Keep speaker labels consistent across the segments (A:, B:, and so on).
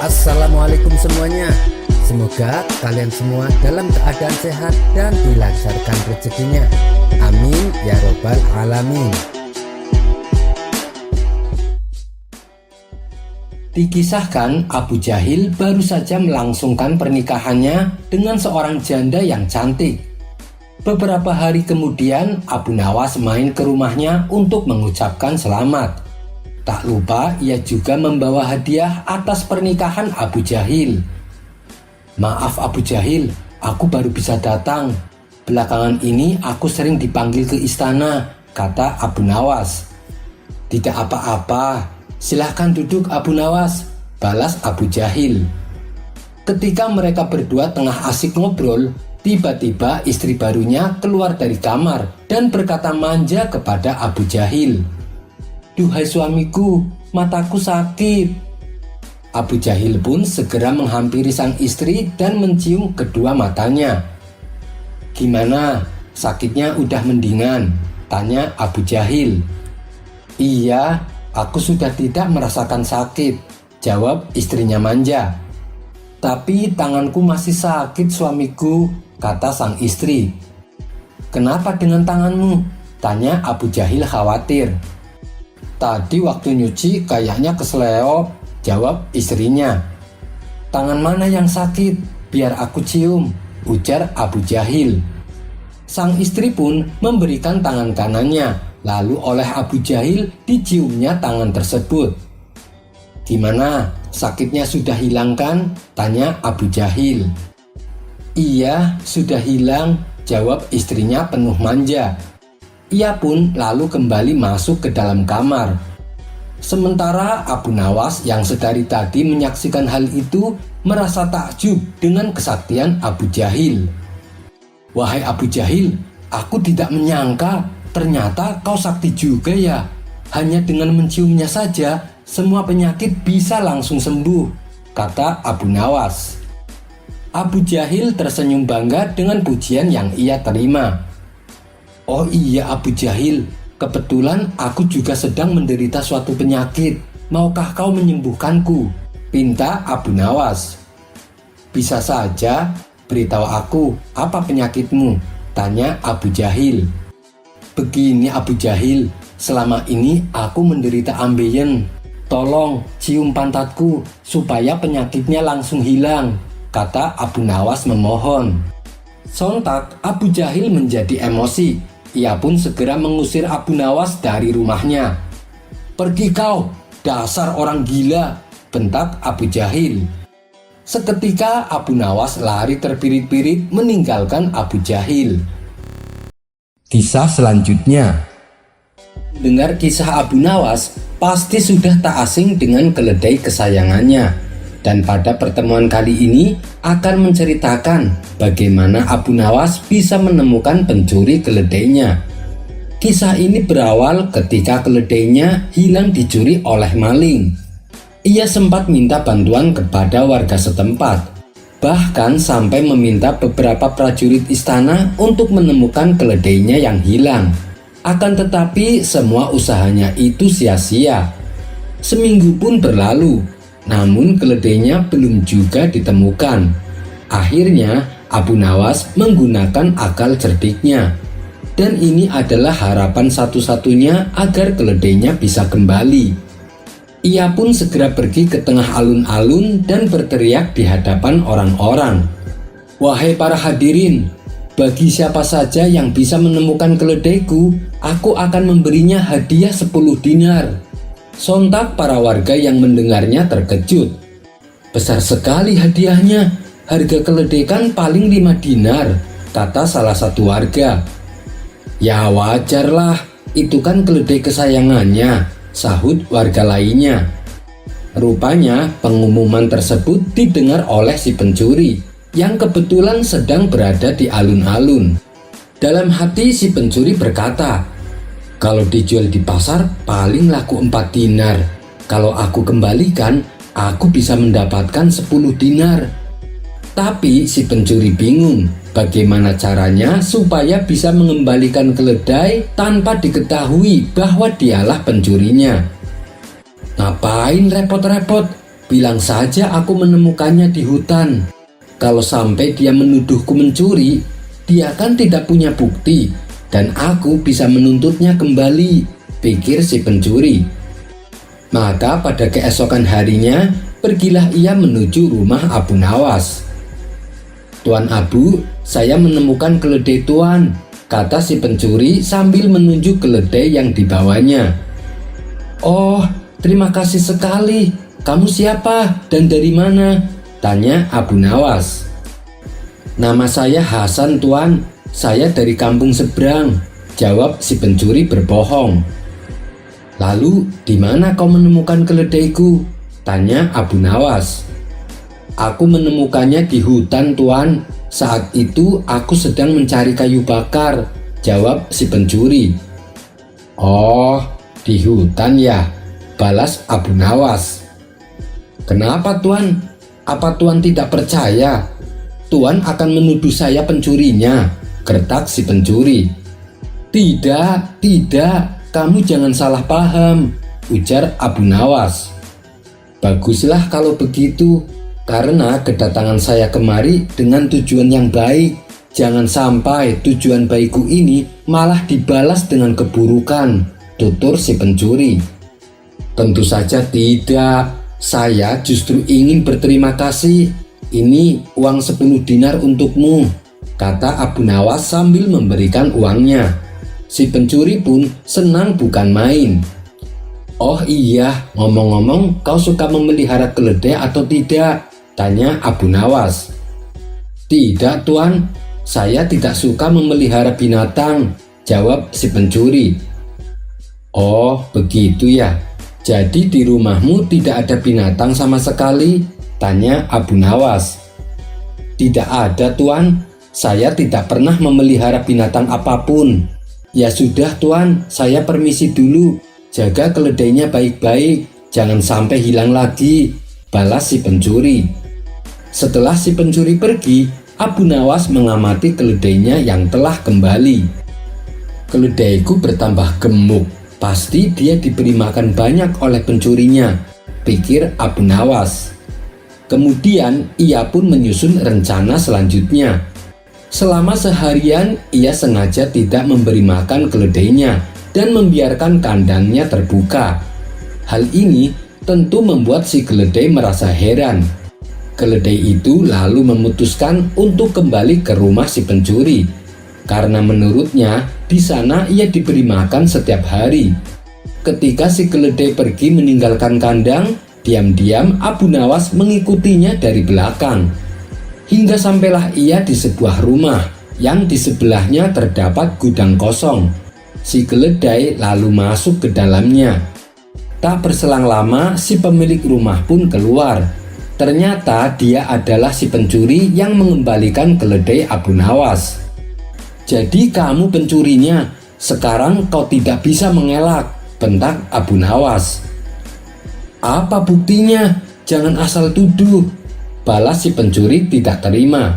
A: Assalamualaikum semuanya. Semoga kalian semua dalam keadaan sehat dan dilancarkan rezekinya. Amin ya robbal alamin.
B: Dikisahkan Abu Jahil baru saja melangsungkan pernikahannya dengan seorang janda yang cantik. Beberapa hari kemudian Abu Nawas main ke rumahnya untuk mengucapkan selamat. Tak lupa ia juga membawa hadiah atas pernikahan Abu Jahil. "Maaf Abu Jahil, aku baru bisa datang. Belakangan ini aku sering dipanggil ke istana," kata Abu Nawas. "Tidak apa-apa, silahkan duduk Abu Nawas," balas Abu Jahil. Ketika mereka berdua tengah asik ngobrol, tiba-tiba istri barunya keluar dari kamar dan berkata manja kepada Abu Jahil, "Duhai suamiku, mataku sakit." Abu Jahil pun segera menghampiri sang istri dan mencium kedua matanya. "Gimana, sakitnya udah mendingan?" tanya Abu Jahil. "Iya, aku sudah tidak merasakan sakit," jawab istrinya manja. "Tapi tanganku masih sakit suamiku," kata sang istri. "Kenapa dengan tanganmu?" tanya Abu Jahil khawatir. "Tadi waktu nyuci kayaknya keseleo," jawab istrinya. "Tangan mana yang sakit? Biar aku cium," ujar Abu Jahil. Sang istri pun memberikan tangan kanannya, lalu oleh Abu Jahil diciumnya tangan tersebut. "Gimana, sakitnya sudah hilang kan?" tanya Abu Jahil. "Iya, sudah hilang," jawab istrinya penuh manja. Ia pun lalu kembali masuk ke dalam kamar. Sementara Abu Nawas yang sedari tadi menyaksikan hal itu merasa takjub dengan kesaktian Abu Jahil. "Wahai Abu Jahil, aku tidak menyangka ternyata kau sakti juga ya. Hanya dengan menciumnya saja semua penyakit bisa langsung sembuh," kata Abu Nawas. Abu Jahil tersenyum bangga dengan pujian yang ia terima. "Oh iya Abu Jahil, kebetulan aku juga sedang menderita suatu penyakit. Maukah kau menyembuhkanku?" pinta Abu Nawas. "Bisa saja, beritahu aku apa penyakitmu?" tanya Abu Jahil. "Begini Abu Jahil, selama ini aku menderita ambeien. Tolong cium pantatku supaya penyakitnya langsung hilang," kata Abu Nawas memohon. Sontak Abu Jahil menjadi emosi. Ia pun segera mengusir Abu Nawas dari rumahnya. "Pergi kau, dasar orang gila," bentak Abu Jahil. Seketika Abu Nawas lari terpirit-pirit meninggalkan Abu Jahil. Kisah selanjutnya. Dengar kisah Abu Nawas, pasti sudah tak asing dengan keledai kesayangannya. Dan pada pertemuan kali ini akan menceritakan bagaimana Abu Nawas bisa menemukan pencuri keledainya. Kisah ini berawal ketika keledainya hilang dicuri oleh maling. Ia sempat minta bantuan kepada warga setempat, bahkan sampai meminta beberapa prajurit istana untuk menemukan keledainya yang hilang. Akan tetapi semua usahanya itu sia-sia. Seminggu pun berlalu, namun keledainya belum juga ditemukan. Akhirnya Abu Nawas menggunakan akal cerdiknya, dan ini adalah harapan satu-satunya agar keledainya bisa kembali. Ia pun segera pergi ke tengah alun-alun dan berteriak di hadapan orang-orang, "Wahai para hadirin, bagi siapa saja yang bisa menemukan keledaiku, aku akan memberinya hadiah 10 dinar. Sontak para warga yang mendengarnya terkejut. "Besar sekali hadiahnya, harga keledai kan paling 5 dinar, kata salah satu warga. "Ya wajarlah, itu kan keledai kesayangannya," sahut warga lainnya. Rupanya pengumuman tersebut didengar oleh si pencuri yang kebetulan sedang berada di alun-alun. Dalam hati si pencuri berkata, "Kalau dijual di pasar paling laku 4 dinar. Kalau aku kembalikan, aku bisa mendapatkan 10 dinar." Tapi si pencuri bingung bagaimana caranya supaya bisa mengembalikan keledai tanpa diketahui bahwa dialah pencurinya. "Ngapain repot-repot? Bilang saja aku menemukannya di hutan. Kalau sampai dia menuduhku mencuri, dia kan tidak punya bukti dan aku bisa menuntutnya kembali, pikir si pencuri. Maka pada keesokan harinya, pergilah ia menuju rumah Abu Nawas. "Tuan Abu, saya menemukan keledai Tuan," kata si pencuri sambil menunjuk keledai yang dibawanya. "Oh, terima kasih sekali. Kamu siapa dan dari mana?" tanya Abu Nawas. "Nama saya Hasan, Tuan. Saya dari kampung seberang," jawab si pencuri berbohong. "Lalu, di mana kau menemukan keledaiku?" tanya Abu Nawas. "Aku menemukannya di hutan, Tuan. Saat itu aku sedang mencari kayu bakar," jawab si pencuri. "Oh, di hutan ya," balas Abu Nawas. "Kenapa, Tuan? Apa Tuan tidak percaya? Tuan akan menuduh saya pencurinya," gertak si pencuri. Tidak, kamu jangan salah paham," ujar Abu Nawas. "Baguslah kalau begitu, karena kedatangan saya kemari dengan tujuan yang baik. Jangan sampai tujuan baikku ini malah dibalas dengan keburukan," tutur si pencuri. "Tentu saja tidak. Saya justru ingin berterima kasih. Ini uang 10 dinar untukmu," kata Abu Nawas sambil memberikan uangnya. Si pencuri pun senang bukan main. "Oh iya, ngomong-ngomong, kau suka memelihara keledai atau tidak?" tanya Abu Nawas. "Tidak, Tuan. Saya tidak suka memelihara binatang," jawab si pencuri. "Oh, begitu ya. Jadi di rumahmu tidak ada binatang sama sekali?" tanya Abu Nawas. "Tidak ada, Tuan. Saya tidak pernah memelihara binatang apapun." "Ya sudah, Tuan, saya permisi dulu. Jaga keledainya baik-baik, jangan sampai hilang lagi," balas si pencuri. Setelah si pencuri pergi, Abu Nawas mengamati keledainya yang telah kembali. "Keledaiku bertambah gemuk. Pasti dia diberi makan banyak oleh pencurinya," pikir Abu Nawas. Kemudian ia pun menyusun rencana selanjutnya. Selama seharian ia sengaja tidak memberi makan keledainya dan membiarkan kandangnya terbuka. Hal ini tentu membuat si keledai merasa heran. Keledai itu lalu memutuskan untuk kembali ke rumah si pencuri, karena menurutnya di sana ia diberi makan setiap hari. Ketika si keledai pergi meninggalkan kandang, diam-diam Abu Nawas mengikutinya dari belakang. Hingga sampailah ia di sebuah rumah yang di sebelahnya terdapat gudang kosong. Si keledai lalu masuk ke dalamnya. Tak berselang lama si pemilik rumah pun keluar. Ternyata dia adalah si pencuri yang mengembalikan keledai Abu Nawas. "Jadi kamu pencurinya, sekarang kau tidak bisa mengelak," bentak Abu Nawas. "Apa buktinya? Jangan asal tuduh," balas si pencuri tidak terima.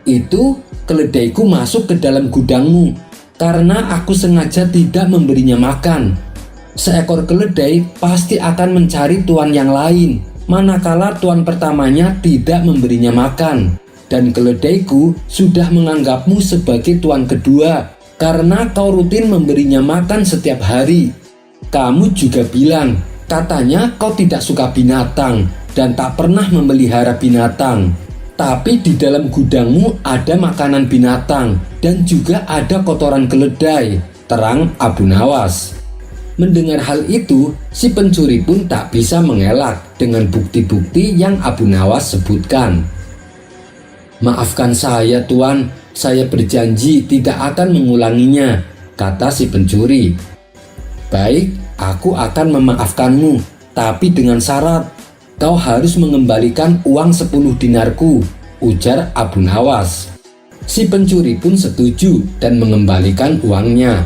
B: "Itu keledaiku masuk ke dalam gudangmu karena aku sengaja tidak memberinya makan. Seekor keledai pasti akan mencari tuan yang lain, manakala tuan pertamanya tidak memberinya makan. Dan keledaiku sudah menganggapmu sebagai tuan kedua karena kau rutin memberinya makan setiap hari. Kamu juga bilang, katanya kau tidak suka binatang dan tak pernah memelihara binatang. Tapi di dalam gudangmu ada makanan binatang dan juga ada kotoran keledai," terang Abu Nawas. Mendengar hal itu, si pencuri pun tak bisa mengelak dengan bukti-bukti yang Abu Nawas sebutkan. "Maafkan saya, Tuan. Saya berjanji tidak akan mengulanginya," kata si pencuri. "Baik, aku akan memaafkanmu, tapi dengan syarat. Kau harus mengembalikan uang 10 dinarku," ujar Abu Nawas. Si pencuri pun setuju dan mengembalikan uangnya.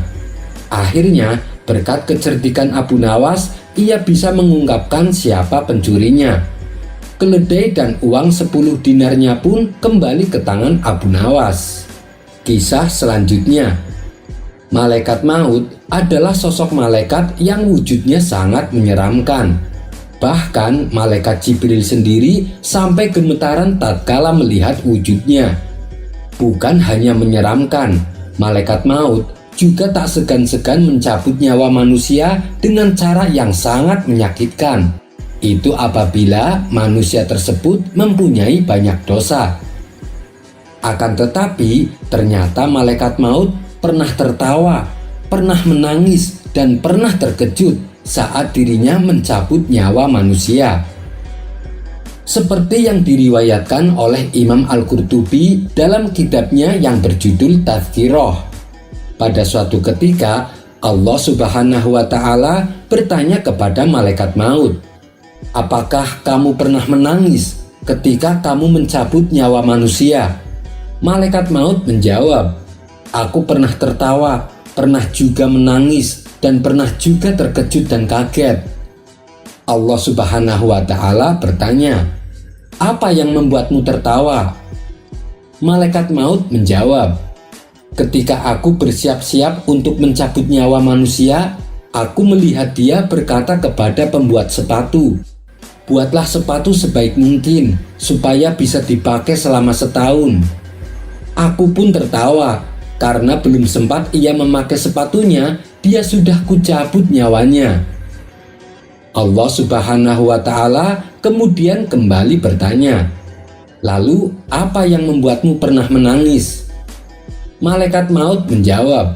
B: Akhirnya, berkat kecerdikan Abu Nawas, ia bisa mengungkapkan siapa pencurinya. Keledai dan uang 10 dinarnya pun kembali ke tangan Abu Nawas. Kisah selanjutnya. Malaikat maut adalah sosok malaikat yang wujudnya sangat menyeramkan. Bahkan malaikat Jibril sendiri sampai gemetaran tatkala melihat wujudnya. Bukan hanya menyeramkan, malaikat maut juga tak segan-segan mencabut nyawa manusia dengan cara yang sangat menyakitkan. Itu apabila manusia tersebut mempunyai banyak dosa. Akan tetapi, ternyata malaikat maut pernah tertawa, pernah menangis, dan pernah terkejut saat dirinya mencabut nyawa manusia. Seperti yang diriwayatkan oleh Imam Al-Qurtubi dalam kitabnya yang berjudul Tazkirah. Pada suatu ketika, Allah Subhanahu wa Ta'ala bertanya kepada malaikat maut, "Apakah kamu pernah menangis ketika kamu mencabut nyawa manusia?" Malaikat maut menjawab, "Aku pernah tertawa, pernah juga menangis, dan pernah juga terkejut dan kaget." Allah Subhanahu wa Ta'ala bertanya, "Apa yang membuatmu tertawa?" Malaikat maut menjawab, "Ketika aku bersiap-siap untuk mencabut nyawa manusia, aku melihat dia berkata kepada pembuat sepatu, 'Buatlah sepatu sebaik mungkin supaya bisa dipakai selama setahun.' Aku pun tertawa karena belum sempat ia memakai sepatunya, dia sudah kucabut nyawanya." Allah Subhanahu wa Ta'ala kemudian kembali bertanya, "Lalu apa yang membuatmu pernah menangis?" Malaikat maut menjawab,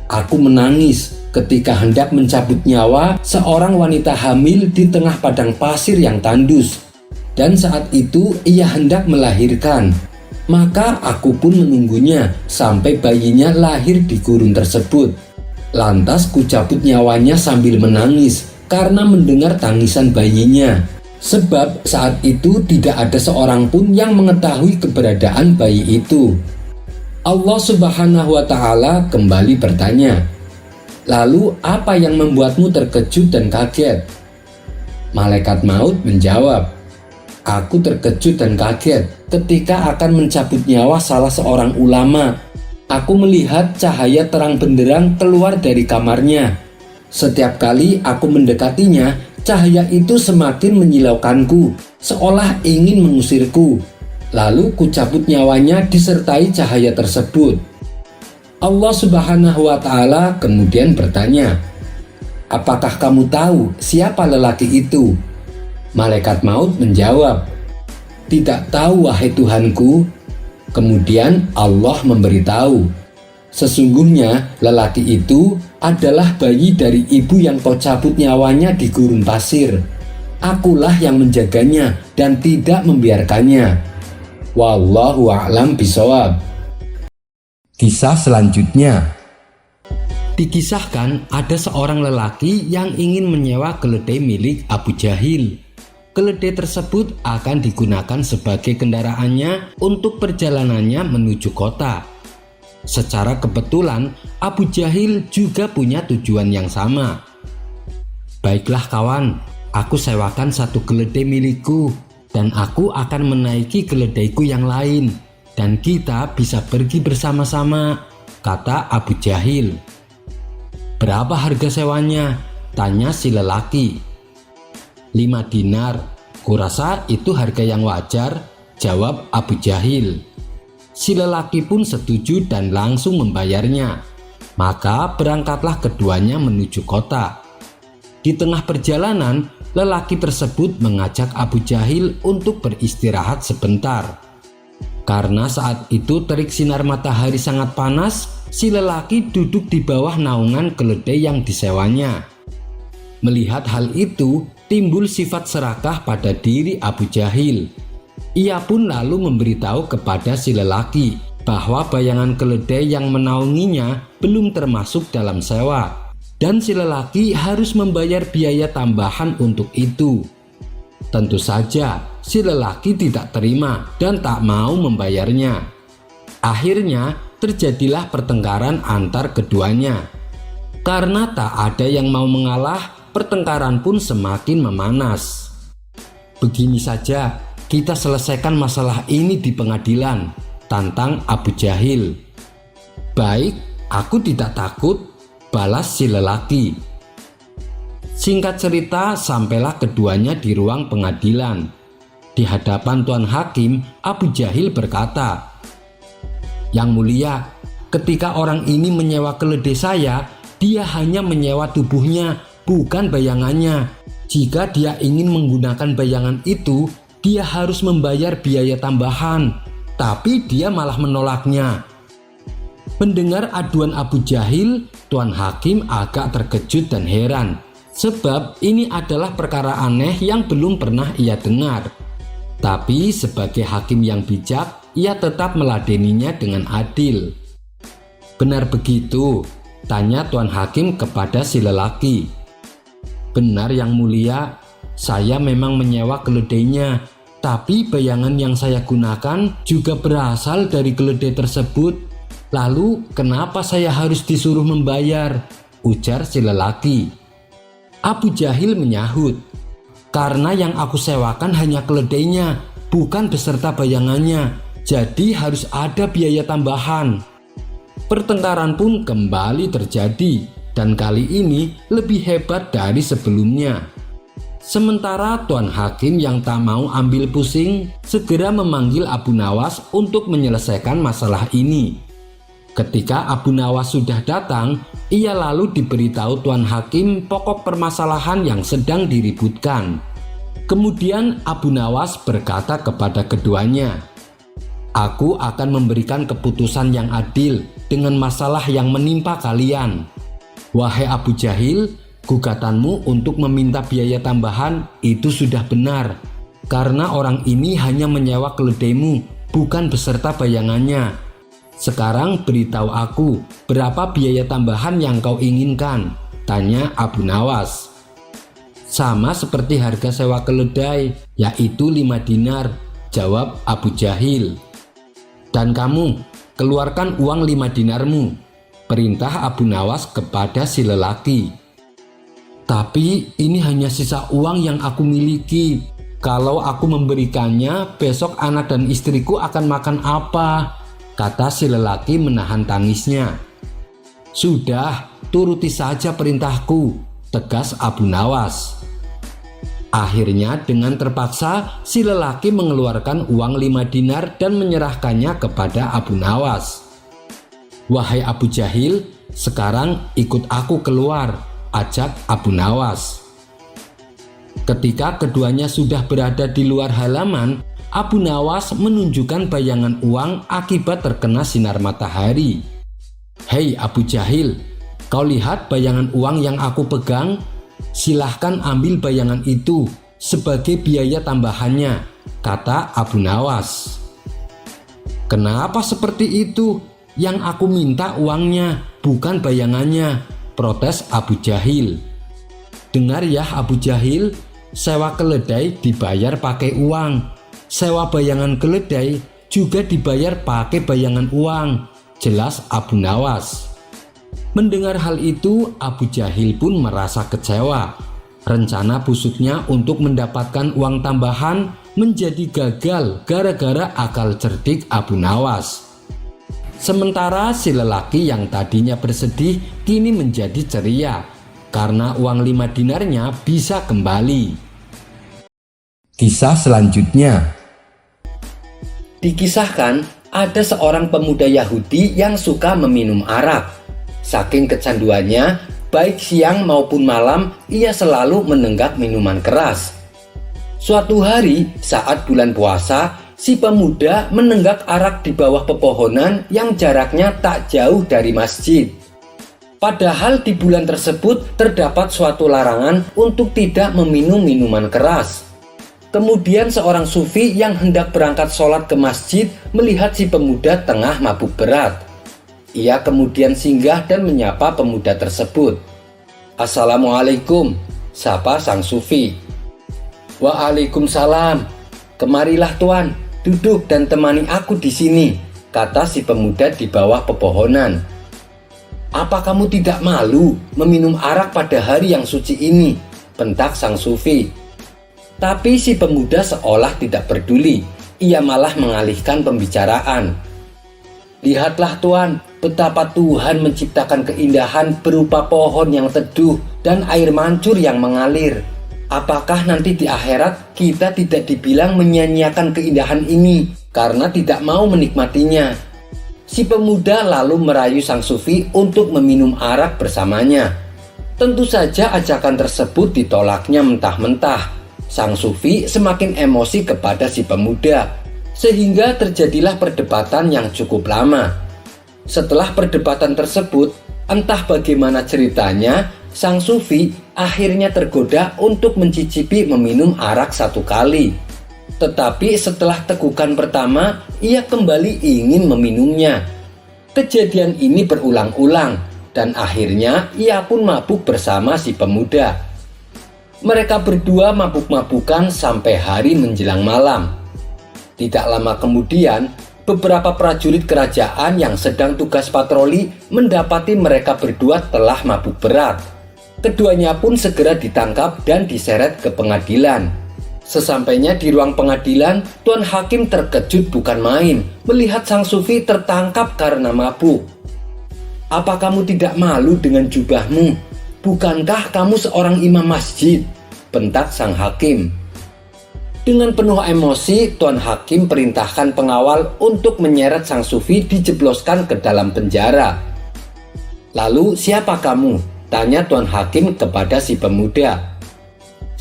B: "Aku menangis ketika hendak mencabut nyawa seorang wanita hamil di tengah padang pasir yang tandus, dan saat itu ia hendak melahirkan. Maka aku pun menunggunya sampai bayinya lahir di gurun tersebut. Lantas kucabut nyawanya sambil menangis karena mendengar tangisan bayinya. Sebab saat itu tidak ada seorang pun yang mengetahui keberadaan bayi itu." Allah Subhanahu wa Ta'ala kembali bertanya, "Lalu apa yang membuatmu terkejut dan kaget?" Malaikat maut menjawab, "Aku terkejut dan kaget ketika akan mencabut nyawa salah seorang ulama. Aku melihat cahaya terang benderang keluar dari kamarnya. Setiap kali aku mendekatinya, cahaya itu semakin menyilaukanku, seolah ingin mengusirku. Lalu kucabut nyawanya disertai cahaya tersebut." Allah Subhanahu wa Ta'ala kemudian bertanya, "Apakah kamu tahu siapa lelaki itu?" Malaikat maut menjawab, "Tidak tahu wahai Tuhanku." Kemudian Allah memberitahu, "Sesungguhnya lelaki itu adalah bayi dari ibu yang kau cabut nyawanya di gurun pasir. Akulah yang menjaganya dan tidak membiarkannya. Wallahu a'lam bishawab." Kisah selanjutnya. Dikisahkan ada seorang lelaki yang ingin menyewa keledai milik Abu Jahil. Keledai tersebut akan digunakan sebagai kendaraannya untuk perjalanannya menuju kota. Secara kebetulan Abu Jahil juga punya tujuan yang sama. "Baiklah kawan, aku sewakan satu keledai milikku dan aku akan menaiki keledaiku yang lain dan kita bisa pergi bersama-sama," kata Abu Jahil. "Berapa harga sewanya?" tanya si lelaki. "5 dinar, kurasa itu harga yang wajar," jawab Abu Jahil. Si lelaki pun setuju dan langsung membayarnya. Maka berangkatlah keduanya menuju kota. Di tengah perjalanan, lelaki tersebut mengajak Abu Jahil untuk beristirahat sebentar. Karena saat itu terik sinar matahari sangat panas, si lelaki duduk di bawah naungan keledai yang disewanya. Melihat hal itu, timbul sifat serakah pada diri Abu Jahil. Ia pun lalu memberitahu kepada si lelaki bahwa bayangan keledai yang menaunginya belum termasuk dalam sewa, dan si lelaki harus membayar biaya tambahan untuk itu. Tentu saja si lelaki tidak terima dan tak mau membayarnya. Akhirnya terjadilah pertengkaran antar keduanya. Karena tak ada yang mau mengalah, pertengkaran pun semakin memanas. "Begini saja, kita selesaikan masalah ini di pengadilan," tantang Abu Jahil. "Baik, aku tidak takut," balas si lelaki. Singkat cerita, sampailah keduanya di ruang pengadilan. Di hadapan Tuan Hakim, Abu Jahil berkata, "Yang mulia, ketika orang ini menyewa keledai saya, dia hanya menyewa tubuhnya, bukan bayangannya. Jika dia ingin menggunakan bayangan itu, dia harus membayar biaya tambahan, tapi dia malah menolaknya." Mendengar aduan Abu Jahil, Tuan Hakim agak terkejut dan heran, sebab ini adalah perkara aneh yang belum pernah ia dengar. Tapi sebagai hakim yang bijak, ia tetap meladeninya dengan adil. "Benar begitu?" tanya Tuan Hakim kepada si lelaki. "Benar yang mulia, saya memang menyewa keledainya, tapi bayangan yang saya gunakan juga berasal dari keledai tersebut. Lalu kenapa saya harus disuruh membayar?" ujar si lelaki. Abu Jahil menyahut, "Karena yang aku sewakan hanya keledainya, bukan beserta bayangannya, jadi harus ada biaya tambahan." Pertengkaran pun kembali terjadi, dan kali ini lebih hebat dari sebelumnya. Sementara Tuan Hakim yang tak mau ambil pusing segera memanggil Abu Nawas untuk menyelesaikan masalah ini. Ketika Abu Nawas sudah datang, ia lalu diberitahu Tuan Hakim pokok permasalahan yang sedang diributkan. Kemudian Abu Nawas berkata kepada keduanya, "Aku akan memberikan keputusan yang adil dengan masalah yang menimpa kalian. Wahai Abu Jahil, gugatanmu untuk meminta biaya tambahan itu sudah benar, karena orang ini hanya menyewa keledaimu, bukan beserta bayangannya. Sekarang beritahu aku, berapa biaya tambahan yang kau inginkan?" tanya Abu Nawas. "Sama seperti harga sewa keledai, yaitu 5 dinar, jawab Abu Jahil. "Dan kamu, keluarkan uang 5 dinarmu, perintah Abu Nawas kepada si lelaki. "Tapi ini hanya sisa uang yang aku miliki. Kalau aku memberikannya, besok anak dan istriku akan makan apa?" kata si lelaki menahan tangisnya. "Sudah, turuti saja perintahku," tegas Abu Nawas. Akhirnya dengan terpaksa si lelaki mengeluarkan uang 5 dinar dan menyerahkannya kepada Abu Nawas. "Wahai Abu Jahil, sekarang ikut aku keluar," ajak Abu Nawas. Ketika keduanya sudah berada di luar halaman, Abu Nawas menunjukkan bayangan uang akibat terkena sinar matahari. "Hei Abu Jahil, kau lihat bayangan uang yang aku pegang? Silahkan ambil bayangan itu sebagai biaya tambahannya," kata Abu Nawas. "Kenapa seperti itu? Yang aku minta uangnya, bukan bayangannya," protes Abu Jahil. "Dengar ya Abu Jahil, sewa keledai dibayar pakai uang. Sewa bayangan keledai juga dibayar pakai bayangan uang," jelas Abu Nawas. Mendengar hal itu, Abu Jahil pun merasa kecewa. Rencana busuknya untuk mendapatkan uang tambahan menjadi gagal gara-gara akal cerdik Abu Nawas. Sementara si lelaki yang tadinya bersedih kini menjadi ceria karena uang 5 dinarnya bisa kembali. Kisah selanjutnya. Dikisahkan ada seorang pemuda Yahudi yang suka meminum arak. Saking kecanduannya, baik siang maupun malam ia selalu menenggak minuman keras. Suatu hari saat bulan puasa, si pemuda menenggak arak di bawah pepohonan yang jaraknya tak jauh dari masjid. Padahal di bulan tersebut terdapat suatu larangan untuk tidak meminum minuman keras. Kemudian seorang sufi yang hendak berangkat sholat ke masjid melihat si pemuda tengah mabuk berat. Ia kemudian singgah dan menyapa pemuda tersebut. "Assalamualaikum," sapa sang sufi. "Waalaikumsalam. Kemarilah tuan, duduk dan temani aku di sini," kata si pemuda di bawah pepohonan. "Apa kamu tidak malu meminum arak pada hari yang suci ini?" bentak sang sufi. Tapi si pemuda seolah tidak peduli. Ia malah mengalihkan pembicaraan. Lihatlah Tuan, betapa Tuhan menciptakan keindahan berupa pohon yang teduh dan air mancur yang mengalir. Apakah nanti di akhirat kita tidak dibilang menyia-nyiakan keindahan ini karena tidak mau menikmatinya? Si pemuda lalu merayu sang sufi untuk meminum arak bersamanya. Tentu saja ajakan tersebut ditolaknya mentah-mentah. Sang sufi semakin emosi kepada si pemuda, sehingga terjadilah perdebatan yang cukup lama. Setelah perdebatan tersebut, entah bagaimana ceritanya, sang sufi akhirnya tergoda untuk mencicipi meminum arak 1 kali. Tetapi setelah tegukan pertama, ia kembali ingin meminumnya. Kejadian ini berulang-ulang, dan akhirnya ia pun mabuk bersama si pemuda. Mereka berdua mabuk-mabukan sampai hari menjelang malam. Tidak lama kemudian, beberapa prajurit kerajaan yang sedang tugas patroli mendapati mereka berdua telah mabuk berat. Keduanya pun segera ditangkap dan diseret ke pengadilan. Sesampainya di ruang pengadilan, Tuan Hakim terkejut bukan main melihat sang sufi tertangkap karena mabuk. "Apa kamu tidak malu dengan jubahmu? Bukankah kamu seorang imam masjid?" bentak sang hakim. Dengan penuh emosi, Tuan Hakim perintahkan pengawal untuk menyeret sang sufi dijebloskan ke dalam penjara. "Lalu siapa kamu?" tanya Tuan Hakim kepada si pemuda.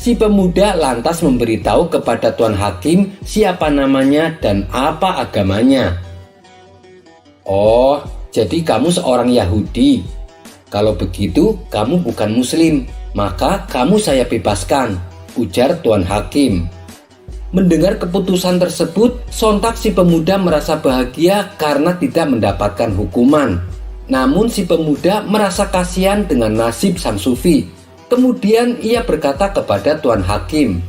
B: Si pemuda lantas memberitahu kepada Tuan Hakim siapa namanya dan apa agamanya. "Oh, jadi kamu seorang Yahudi. Kalau begitu kamu bukan Muslim, maka kamu saya bebaskan," ujar Tuan Hakim. Mendengar keputusan tersebut, sontak si pemuda merasa bahagia karena tidak mendapatkan hukuman. Namun si pemuda merasa kasihan dengan nasib sang sufi. Kemudian ia berkata kepada Tuan Hakim,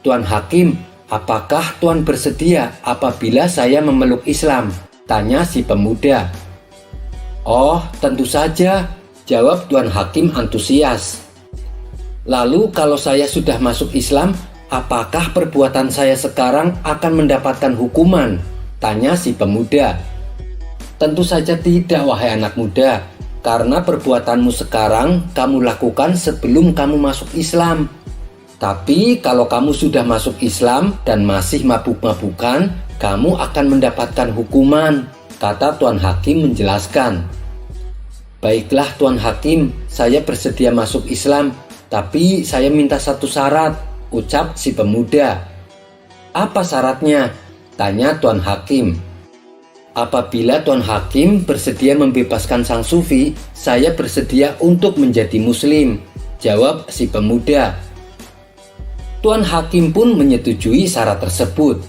B: "Tuan Hakim, apakah Tuan bersedia apabila saya memeluk Islam?" tanya si pemuda. "Oh, tentu saja," jawab Tuan Hakim antusias. "Lalu kalau saya sudah masuk Islam, apakah perbuatan saya sekarang akan mendapatkan hukuman?" tanya si pemuda. "Tentu saja tidak, wahai anak muda, karena perbuatanmu sekarang kamu lakukan sebelum kamu masuk Islam. Tapi kalau kamu sudah masuk Islam dan masih mabuk-mabukan, kamu akan mendapatkan hukuman," kata Tuan Hakim menjelaskan. "Baiklah Tuan Hakim, saya bersedia masuk Islam, tapi saya minta satu syarat," ucap si pemuda. "Apa syaratnya?" tanya Tuan Hakim. "Apabila Tuan Hakim bersedia membebaskan sang sufi, saya bersedia untuk menjadi Muslim," jawab si pemuda. Tuan Hakim pun menyetujui syarat tersebut.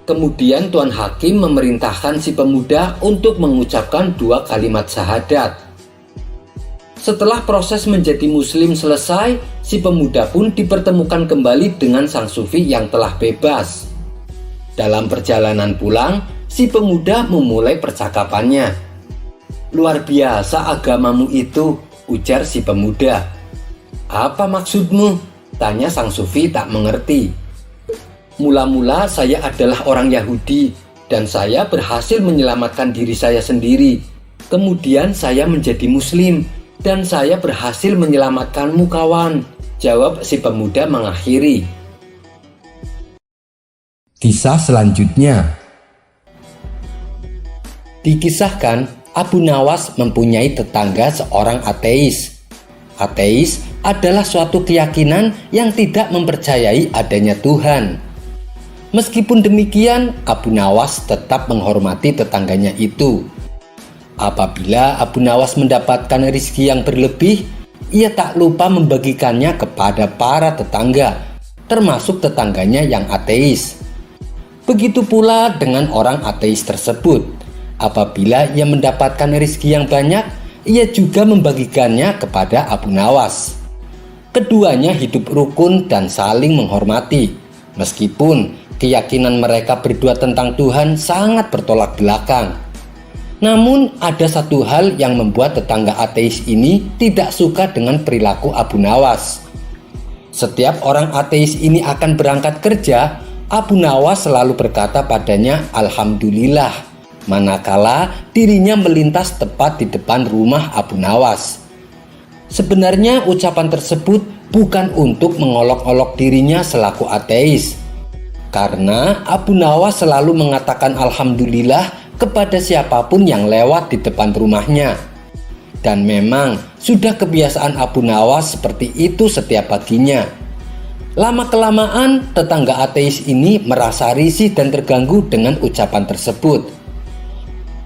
B: Kemudian Tuan Hakim memerintahkan si pemuda untuk mengucapkan 2 kalimat syahadat. Setelah proses menjadi Muslim selesai, si pemuda pun dipertemukan kembali dengan sang sufi yang telah bebas. Dalam perjalanan pulang, si pemuda memulai percakapannya. "Luar biasa agamamu itu," ujar si pemuda. "Apa maksudmu?" tanya sang sufi tak mengerti. "Mula-mula saya adalah orang Yahudi dan saya berhasil menyelamatkan diri saya sendiri. Kemudian saya menjadi Muslim dan saya berhasil menyelamatkanmu kawan," jawab si pemuda mengakhiri. Kisah selanjutnya. Dikisahkan, Abu Nawas mempunyai tetangga seorang ateis. Ateis adalah suatu keyakinan yang tidak mempercayai adanya Tuhan. Meskipun demikian, Abu Nawas tetap menghormati tetangganya itu. Apabila Abu Nawas mendapatkan rezeki yang berlebih, ia tak lupa membagikannya kepada para tetangga, termasuk tetangganya yang ateis. Begitu pula dengan orang ateis tersebut. Apabila ia mendapatkan rezeki yang banyak, ia juga membagikannya kepada Abu Nawas. Keduanya hidup rukun dan saling menghormati, meskipun keyakinan mereka berdua tentang Tuhan sangat bertolak belakang. Namun ada satu hal yang membuat tetangga ateis ini tidak suka dengan perilaku Abu Nawas. Setiap orang ateis ini akan berangkat kerja, Abu Nawas selalu berkata padanya, "Alhamdulillah," manakala dirinya melintas tepat di depan rumah Abu Nawas. Sebenarnya ucapan tersebut bukan untuk mengolok-olok dirinya selaku ateis, karena Abu Nawas selalu mengatakan alhamdulillah kepada siapapun yang lewat di depan rumahnya. Dan memang sudah kebiasaan Abu Nawas seperti itu setiap paginya. Lama-kelamaan tetangga ateis ini merasa risih dan terganggu dengan ucapan tersebut.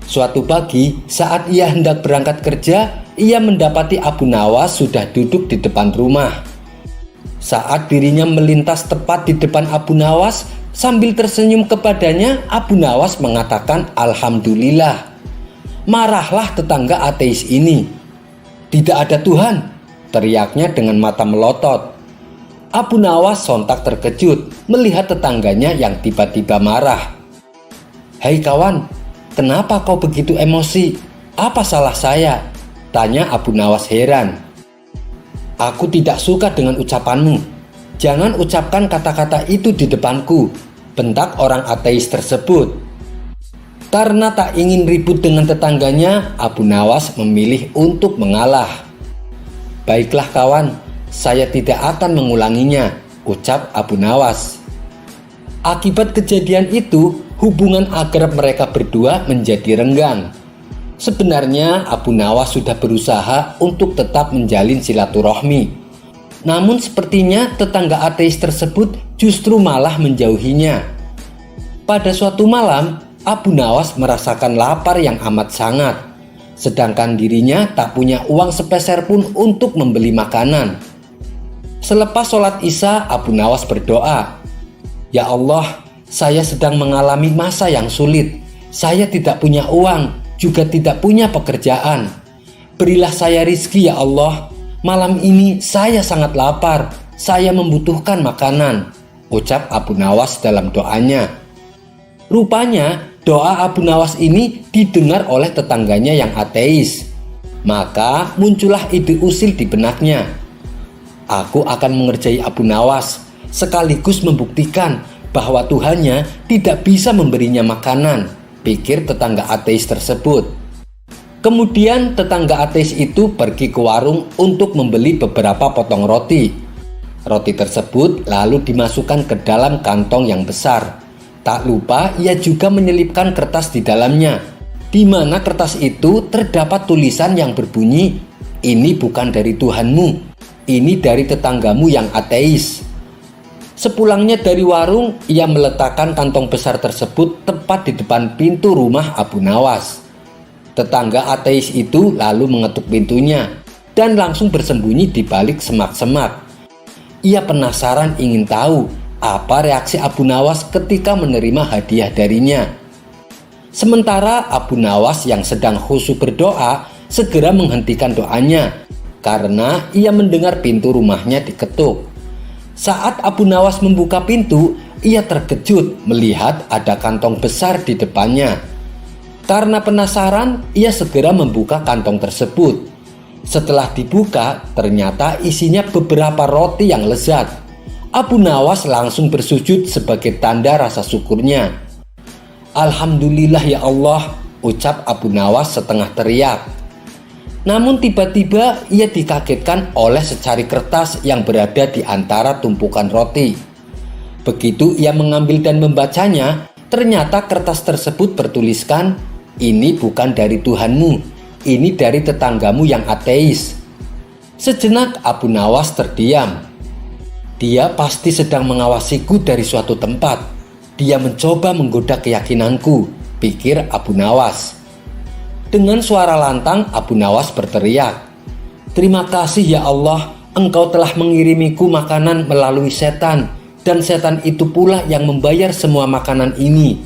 B: Suatu pagi saat ia hendak berangkat kerja, ia mendapati Abu Nawas sudah duduk di depan rumah. Saat dirinya melintas tepat di depan Abu Nawas, sambil tersenyum kepadanya, Abu Nawas mengatakan alhamdulillah. Marahlah tetangga ateis ini. "Tidak ada Tuhan," teriaknya dengan mata melotot. Abu Nawas sontak terkejut melihat tetangganya yang tiba-tiba marah. "Hei kawan, kenapa kau begitu emosi? Apa salah saya?" tanya Abu Nawas heran. "Aku tidak suka dengan ucapanmu. Jangan ucapkan kata-kata itu di depanku," bentak orang ateis tersebut. Karena tak ingin ribut dengan tetangganya, Abu Nawas memilih untuk mengalah. "Baiklah kawan, saya tidak akan mengulanginya," ucap Abu Nawas. Akibat kejadian itu, hubungan akrab mereka berdua menjadi renggang. Sebenarnya Abu Nawas sudah berusaha untuk tetap menjalin silaturahmi. Namun sepertinya tetangga ateis tersebut justru malah menjauhinya. Pada suatu malam, Abu Nawas merasakan lapar yang amat sangat, sedangkan dirinya tak punya uang sepeser pun untuk membeli makanan. Selepas sholat Isya, Abu Nawas berdoa, "Ya Allah, saya sedang mengalami masa yang sulit. Saya tidak punya uang, juga tidak punya pekerjaan. Berilah saya rizki ya Allah. Malam ini saya sangat lapar. Saya membutuhkan makanan," ucap Abu Nawas dalam doanya. Rupanya doa Abu Nawas ini didengar oleh tetangganya yang ateis. Maka muncullah ide usil di benaknya. "Aku akan mengerjai Abu Nawas, sekaligus membuktikan bahwa Tuhannya tidak bisa memberinya makanan," pikir tetangga ateis tersebut. Kemudian tetangga ateis itu pergi ke warung untuk membeli beberapa potong roti. Roti tersebut lalu dimasukkan ke dalam kantong yang besar. Tak lupa ia juga menyelipkan kertas di dalamnya, di mana kertas itu terdapat tulisan yang berbunyi, "Ini bukan dari Tuhanmu, ini dari tetanggamu yang ateis." Sepulangnya dari warung, ia meletakkan kantong besar tersebut tepat di depan pintu rumah Abu Nawas. Tetangga ateis itu lalu mengetuk pintunya dan langsung bersembunyi di balik semak-semak. Ia penasaran ingin tahu apa reaksi Abu Nawas ketika menerima hadiah darinya. Sementara Abu Nawas yang sedang khusyuk berdoa segera menghentikan doanya karena ia mendengar pintu rumahnya diketuk. Saat Abu Nawas membuka pintu, ia terkejut melihat ada kantong besar di depannya. Karena penasaran, ia segera membuka kantong tersebut. Setelah dibuka, ternyata isinya beberapa roti yang lezat. Abu Nawas langsung bersujud sebagai tanda rasa syukurnya. "Alhamdulillah ya Allah," ucap Abu Nawas setengah teriak. Namun tiba-tiba ia dikagetkan oleh secari kertas yang berada di antara tumpukan roti. Begitu ia mengambil dan membacanya, ternyata kertas tersebut bertuliskan, "Ini bukan dari Tuhanmu, ini dari tetanggamu yang ateis." Sejenak Abu Nawas terdiam. Dia pasti sedang mengawasiku dari suatu tempat. Dia mencoba menggoda keyakinanku, pikir Abu Nawas. Dengan suara lantang Abu Nawas berteriak, "Terima kasih ya Allah, Engkau telah mengirimiku makanan melalui setan, dan setan itu pula yang membayar semua makanan ini."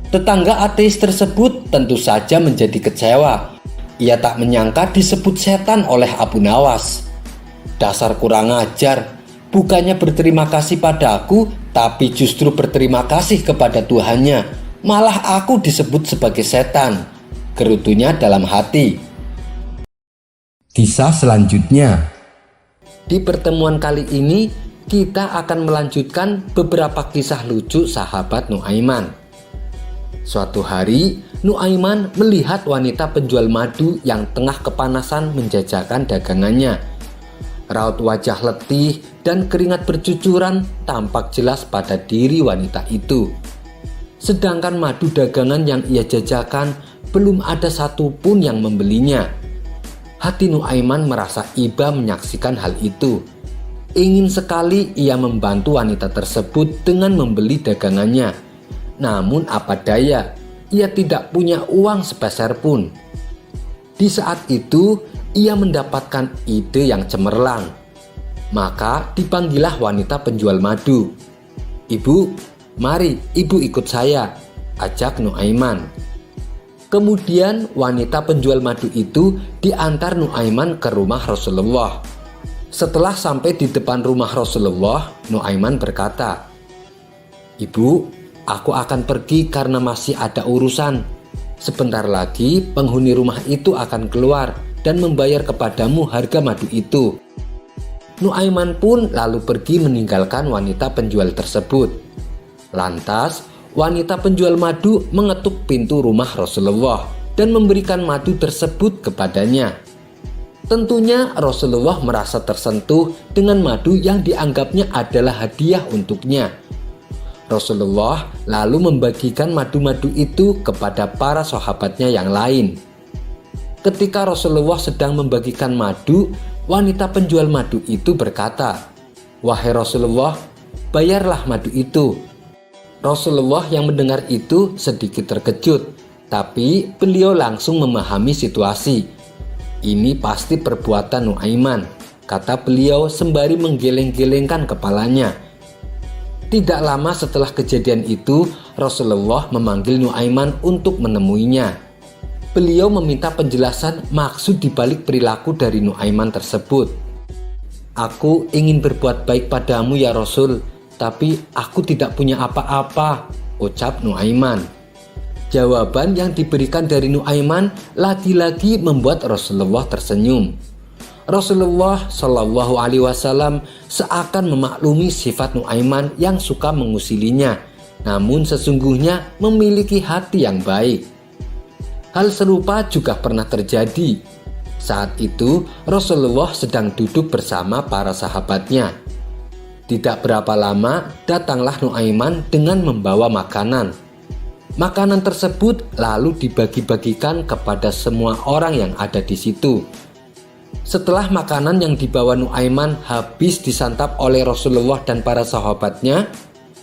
B: Tetangga ateis tersebut tentu saja menjadi kecewa. Ia tak menyangka disebut setan oleh Abu Nawas. "Dasar kurang ajar. Bukannya berterima kasih padaku, tapi justru berterima kasih kepada Tuhannya. Malah aku disebut sebagai setan," gerutunya dalam hati. Kisah selanjutnya. Di pertemuan kali ini, kita akan melanjutkan beberapa kisah lucu sahabat Nuaiman. Suatu hari, Nuaiman melihat wanita penjual madu yang tengah kepanasan menjajakan dagangannya. Raut wajah letih dan keringat bercucuran tampak jelas pada diri wanita itu. Sedangkan madu dagangan yang ia jajakan belum ada satupun yang membelinya. Hati Nuaiman merasa iba menyaksikan hal itu. Ingin sekali ia membantu wanita tersebut dengan membeli dagangannya. Namun apa daya, ia tidak punya uang sepeser pun. Di saat itu, ia mendapatkan ide yang cemerlang. Maka dipanggillah wanita penjual madu. "Ibu, mari ibu ikut saya," ajak Nuaiman. Kemudian wanita penjual madu itu diantar Nuaiman ke rumah Rasulullah. Setelah sampai di depan rumah Rasulullah, Nuaiman berkata, "Ibu, aku akan pergi karena masih ada urusan. Sebentar lagi penghuni rumah itu akan keluar dan membayar kepadamu harga madu itu." Nuaiman pun lalu pergi meninggalkan wanita penjual tersebut. Lantas, wanita penjual madu mengetuk pintu rumah Rasulullah dan memberikan madu tersebut kepadanya. Tentunya Rasulullah merasa tersentuh dengan madu yang dianggapnya adalah hadiah untuknya. Rasulullah lalu membagikan madu-madu itu kepada para sahabatnya yang lain. Ketika Rasulullah sedang membagikan madu, wanita penjual madu itu berkata, "Wahai Rasulullah, bayarlah madu itu." Rasulullah yang mendengar itu sedikit terkejut, tapi beliau langsung memahami situasi. "Ini pasti perbuatan Nuaiman," kata beliau sembari menggeleng-gelengkan kepalanya. Tidak lama setelah kejadian itu, Rasulullah memanggil Nuaiman untuk menemuinya. Beliau meminta penjelasan maksud dibalik perilaku dari Nuaiman tersebut. "Aku ingin berbuat baik padamu ya Rasul, tapi aku tidak punya apa-apa," ucap Nuaiman. Jawaban yang diberikan dari Nuaiman lagi-lagi membuat Rasulullah tersenyum. Rasulullah Shallallahu Alaihi Wasallam seakan memaklumi sifat Nuaiman yang suka mengusilinya, namun sesungguhnya memiliki hati yang baik. Hal serupa juga pernah terjadi. Saat itu Rasulullah sedang duduk bersama para sahabatnya. Tidak berapa lama datanglah Nuaiman dengan membawa makanan. Makanan tersebut lalu dibagi-bagikan kepada semua orang yang ada di situ. Setelah makanan yang dibawa Nuaiman habis disantap oleh Rasulullah dan para sahabatnya,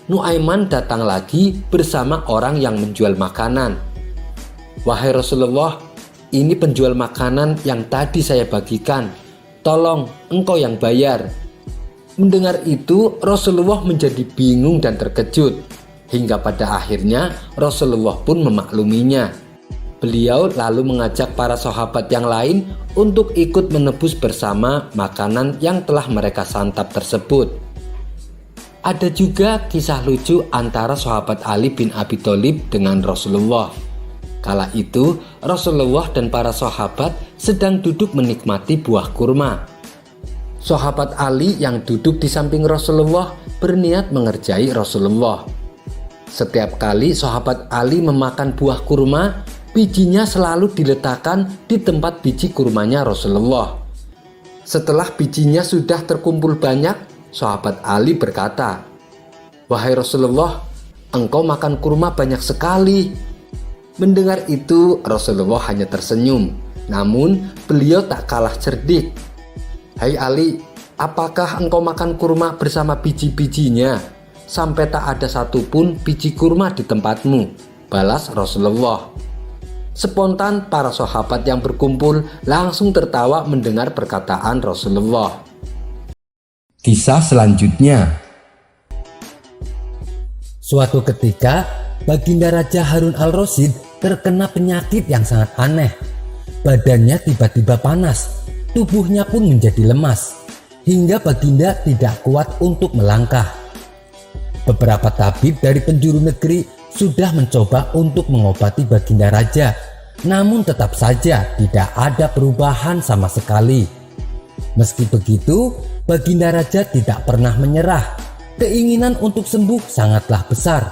B: Nuaiman datang lagi bersama orang yang menjual makanan. "Wahai Rasulullah, ini penjual makanan yang tadi saya bagikan. Tolong engkau yang bayar." Mendengar itu, Rasulullah menjadi bingung dan terkejut. Hingga pada akhirnya Rasulullah pun memakluminya. Beliau lalu mengajak para sahabat yang lain untuk ikut menebus bersama makanan yang telah mereka santap tersebut. Ada juga kisah lucu antara sahabat Ali bin Abi Thalib dengan Rasulullah. Kala itu Rasulullah dan para sahabat sedang duduk menikmati buah kurma. Sahabat Ali yang duduk di samping Rasulullah berniat mengerjai Rasulullah. Setiap kali sahabat Ali memakan buah kurma, bijinya selalu diletakkan di tempat biji kurmanya Rasulullah. Setelah bijinya sudah terkumpul banyak, sahabat Ali berkata, "Wahai Rasulullah, engkau makan kurma banyak sekali." Mendengar itu Rasulullah hanya tersenyum, namun beliau tak kalah cerdik. "Hai Ali, apakah engkau makan kurma bersama biji-bijinya sampai tak ada satupun biji kurma di tempatmu?" balas Rasulullah. Spontan para sahabat yang berkumpul langsung tertawa mendengar perkataan Rasulullah. Kisah selanjutnya.
A: Suatu ketika, Baginda Raja Harun al-Rasyid terkena penyakit yang sangat aneh. Badannya tiba-tiba panas, tubuhnya pun menjadi lemas, hingga Baginda tidak kuat untuk melangkah. Beberapa tabib dari penjuru negeri sudah mencoba untuk mengobati Baginda Raja, namun tetap saja tidak ada perubahan sama sekali. Meski begitu, Baginda Raja tidak pernah menyerah. Keinginan untuk sembuh sangatlah besar.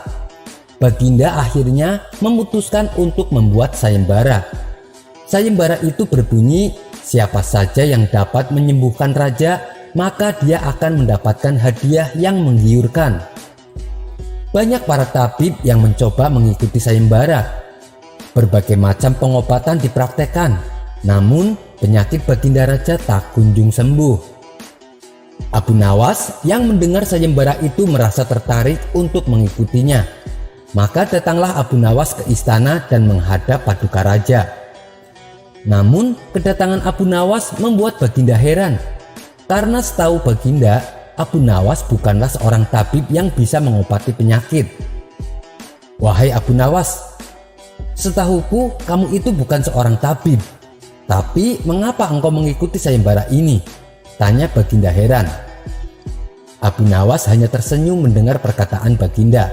A: Baginda akhirnya memutuskan untuk membuat sayembara. Sayembara itu berbunyi, siapa saja yang dapat menyembuhkan raja, maka dia akan mendapatkan hadiah yang menggiurkan. Banyak para tabib yang mencoba mengikuti sayembara. Berbagai macam pengobatan dipraktekkan, namun penyakit Baginda Raja tak kunjung sembuh. Abu Nawas yang mendengar sayembara itu merasa tertarik untuk mengikutinya. Maka datanglah Abu Nawas ke istana dan menghadap Paduka Raja. Namun kedatangan Abu Nawas membuat Baginda heran. Karena setahu Baginda, Abu Nawas bukanlah seorang tabib yang bisa mengobati penyakit. Wahai Abu Nawas, setahuku kamu itu bukan seorang tabib. Tapi mengapa engkau mengikuti sayembara ini? Tanya Baginda heran. Abu Nawas hanya tersenyum mendengar perkataan Baginda.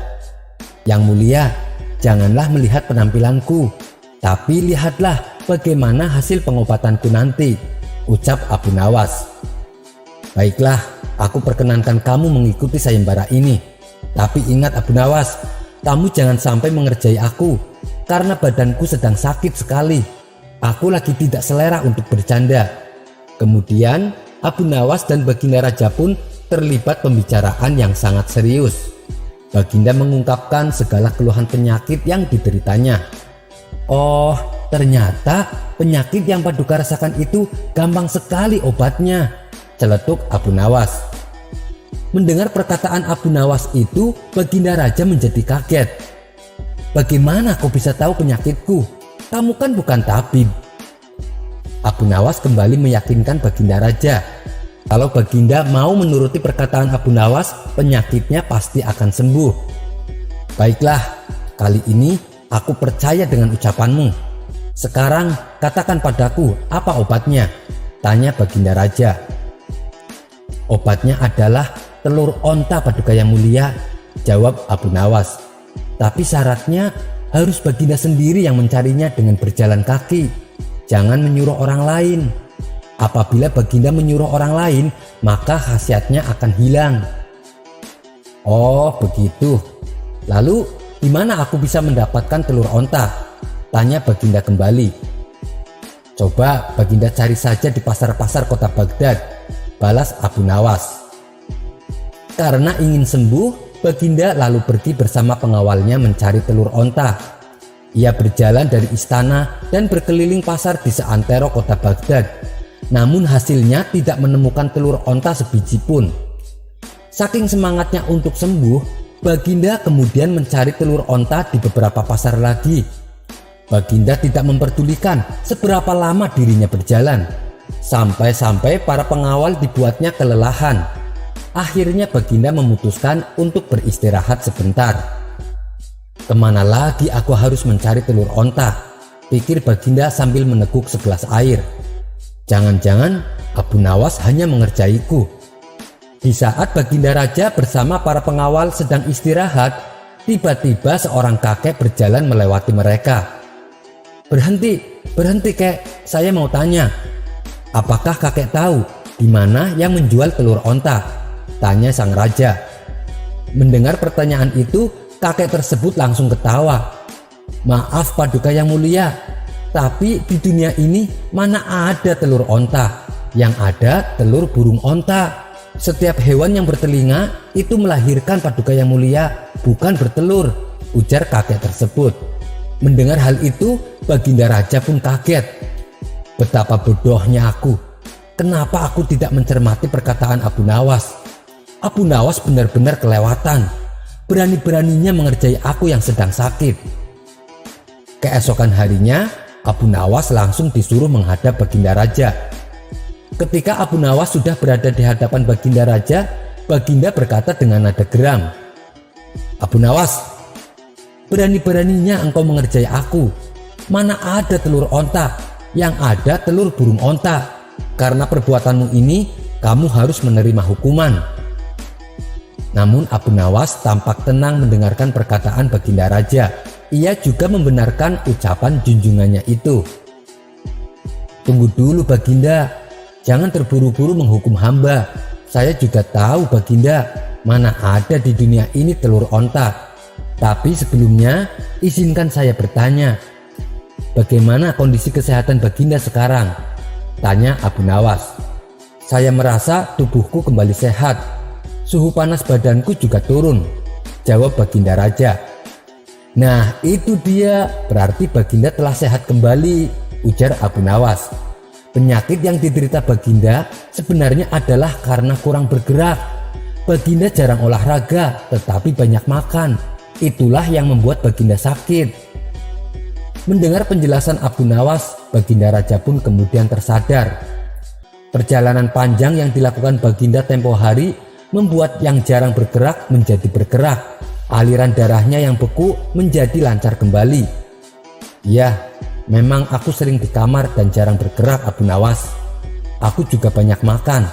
A: Yang mulia, janganlah melihat penampilanku, tapi lihatlah bagaimana hasil pengobatanku nanti, ucap Abu Nawas. Baiklah, aku perkenankan kamu mengikuti sayembara ini. Tapi ingat Abu Nawas, kamu jangan sampai mengerjai aku, karena badanku sedang sakit sekali. Aku lagi tidak selera untuk bercanda. Kemudian Abu Nawas dan Baginda Raja pun terlibat pembicaraan yang sangat serius. Baginda mengungkapkan segala keluhan penyakit yang dideritanya. Oh, ternyata penyakit yang Paduka rasakan itu gampang sekali obatnya, celetuk Abu Nawas. Mendengar perkataan Abu Nawas itu, Baginda Raja menjadi kaget. Bagaimana kau bisa tahu penyakitku? Kamu kan bukan tabib. Abu Nawas kembali meyakinkan Baginda Raja. Kalau Baginda mau menuruti perkataan Abu Nawas, penyakitnya pasti akan sembuh. Baiklah, kali ini aku percaya dengan ucapanmu. Sekarang katakan padaku apa obatnya? Tanya Baginda Raja. Obatnya adalah telur onta Paduka Yang Mulia, jawab Abu Nawas. Tapi syaratnya harus Baginda sendiri yang mencarinya dengan berjalan kaki. Jangan menyuruh orang lain. Apabila Baginda menyuruh orang lain, maka khasiatnya akan hilang. Oh begitu. Lalu di mana aku bisa mendapatkan telur onta? Tanya Baginda kembali. Coba Baginda cari saja di pasar-pasar kota Baghdad, balas Abu Nawas. Karena ingin sembuh, Baginda lalu pergi bersama pengawalnya mencari telur onta. Ia berjalan dari istana dan berkeliling pasar di seantero kota Baghdad. Namun hasilnya tidak menemukan telur onta sebiji pun. Saking semangatnya untuk sembuh, Baginda kemudian mencari telur onta di beberapa pasar lagi. Baginda tidak memperdulikan seberapa lama dirinya berjalan. Sampai-sampai para pengawal dibuatnya kelelahan. Akhirnya Baginda memutuskan untuk beristirahat sebentar. Kemana lagi aku harus mencari telur onta? Pikir Baginda sambil meneguk segelas air. Jangan-jangan Abu Nawas hanya mengerjaiku. Di saat Baginda Raja bersama para pengawal sedang istirahat, tiba-tiba seorang kakek berjalan melewati mereka. Berhenti kek, saya mau tanya. Apakah kakek tahu di mana yang menjual telur onta? Tanya sang raja. Mendengar pertanyaan itu, kakek tersebut langsung ketawa. Maaf Paduka Yang Mulia, tapi di dunia ini mana ada telur onta? Yang ada telur burung onta. Setiap hewan yang bertelinga itu melahirkan Paduka Yang Mulia, bukan bertelur, ujar kakek tersebut. Mendengar hal itu, Baginda Raja pun kaget. Betapa bodohnya aku. Kenapa aku tidak mencermati perkataan Abu Nawas? Abu Nawas benar-benar kelewatan. Berani-beraninya mengerjai aku yang sedang sakit. Keesokan harinya, Abu Nawas langsung disuruh menghadap Baginda Raja. Ketika Abu Nawas sudah berada di hadapan Baginda Raja, Baginda berkata dengan nada geram, Abu Nawas, berani-beraninya engkau mengerjai aku. Mana ada telur onta? Yang ada telur burung onta. Karena perbuatanmu ini, kamu harus menerima hukuman. Namun Abu Nawas tampak tenang mendengarkan perkataan Baginda Raja. Ia juga membenarkan ucapan junjungannya itu. Tunggu dulu Baginda, jangan terburu-buru menghukum hamba. Saya juga tahu Baginda, mana ada di dunia ini telur onta. Tapi sebelumnya, izinkan saya bertanya, bagaimana kondisi kesehatan Baginda sekarang? Tanya Abu Nawas. Saya merasa tubuhku kembali sehat. Suhu panas badanku juga turun, jawab Baginda Raja. Nah itu dia, berarti Baginda telah sehat kembali, ujar Abu Nawas. Penyakit yang diderita Baginda sebenarnya adalah karena kurang bergerak. Baginda jarang olahraga tetapi banyak makan. Itulah yang membuat Baginda sakit. Mendengar penjelasan Abu Nawas, Baginda Raja pun kemudian tersadar. Perjalanan panjang yang dilakukan Baginda tempo hari membuat yang jarang bergerak menjadi bergerak. Aliran darahnya yang beku menjadi lancar kembali. Ya, memang aku sering di kamar dan jarang bergerak, Abu Nawas. Aku juga banyak makan.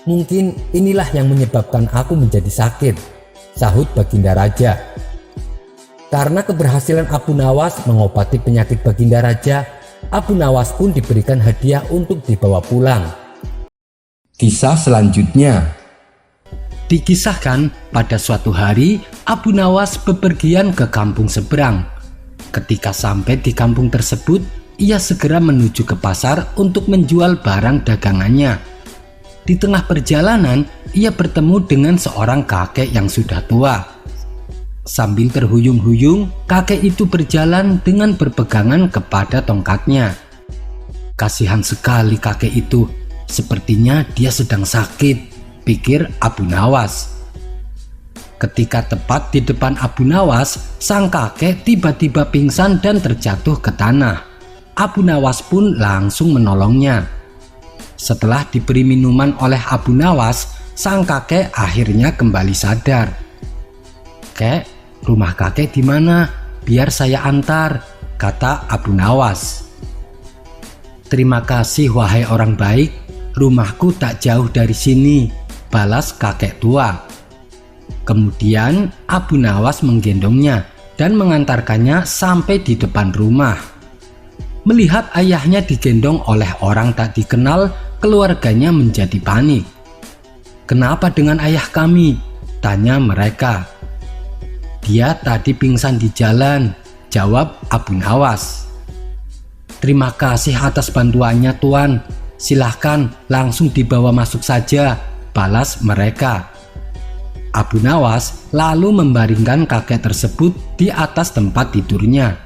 A: Mungkin inilah yang menyebabkan aku menjadi sakit, sahut Baginda Raja. Karena keberhasilan Abu Nawas mengobati penyakit Baginda Raja, Abu Nawas pun diberikan hadiah untuk dibawa pulang.
B: Kisah selanjutnya.
C: Dikisahkan pada suatu hari Abu Nawas bepergian ke kampung seberang. Ketika sampai di kampung tersebut, ia segera menuju ke pasar untuk menjual barang dagangannya. Di tengah perjalanan, ia bertemu dengan seorang kakek yang sudah tua. Sambil terhuyung-huyung, kakek itu berjalan dengan berpegangan kepada tongkatnya. Kasihan sekali kakek itu, sepertinya dia sedang sakit, pikir Abu Nawas. Ketika tepat di depan Abu Nawas, sang kakek tiba-tiba pingsan dan terjatuh ke tanah. Abu Nawas pun langsung menolongnya. Setelah diberi minuman oleh Abu Nawas, sang kakek akhirnya kembali sadar. "Kek, rumah kakek di mana? Biar saya antar," kata Abu Nawas. "Terima kasih wahai orang baik, rumahku tak jauh dari sini," balas kakek tua. Kemudian Abu Nawas menggendongnya dan mengantarkannya sampai di depan rumah. Melihat ayahnya digendong oleh orang tak dikenal, keluarganya menjadi panik. "Kenapa dengan ayah kami?" tanya mereka. "Dia tadi pingsan di jalan," jawab Abu Nawas. "Terima kasih atas bantuannya Tuan. Silahkan langsung dibawa masuk saja," balas mereka. Abu Nawas lalu membaringkan kakek tersebut di atas tempat tidurnya.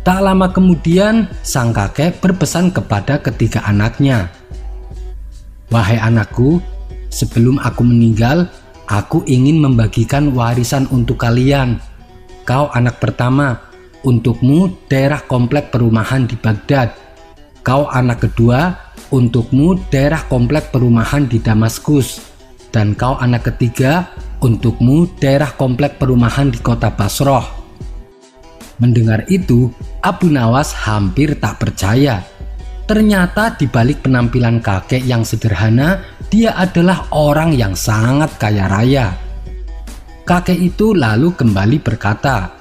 C: Tak lama kemudian, sang kakek berpesan kepada ketiga anaknya, "Wahai anakku, sebelum aku meninggal, aku ingin membagikan warisan untuk kalian. Kau anak pertama, untukmu daerah komplek perumahan di Baghdad. Kau anak kedua, untukmu daerah komplek perumahan di Damaskus. Dan kau anak ketiga, untukmu daerah komplek perumahan di kota Basroh." Mendengar itu, Abu Nawas hampir tak percaya. Ternyata di balik penampilan kakek yang sederhana, dia adalah orang yang sangat kaya raya. Kakek itu lalu kembali berkata,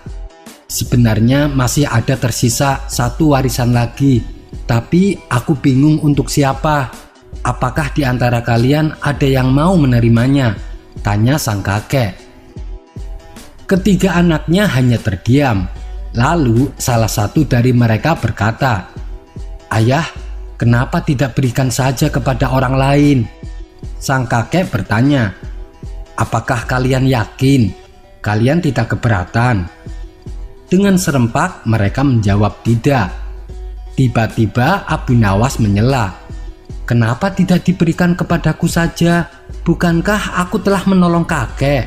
C: "Sebenarnya masih ada tersisa satu warisan lagi, tapi aku bingung untuk siapa. Apakah di antara kalian ada yang mau menerimanya?" tanya sang kakek. Ketiga anaknya hanya terdiam. Lalu salah satu dari mereka berkata, "Ayah, kenapa tidak berikan saja kepada orang lain?" Sang kakek bertanya, "Apakah kalian yakin? Kalian tidak keberatan?" Dengan serempak mereka menjawab tidak. Tiba-tiba Abu Nawas menyela, "Kenapa tidak diberikan kepadaku saja? Bukankah aku telah menolong kakek?"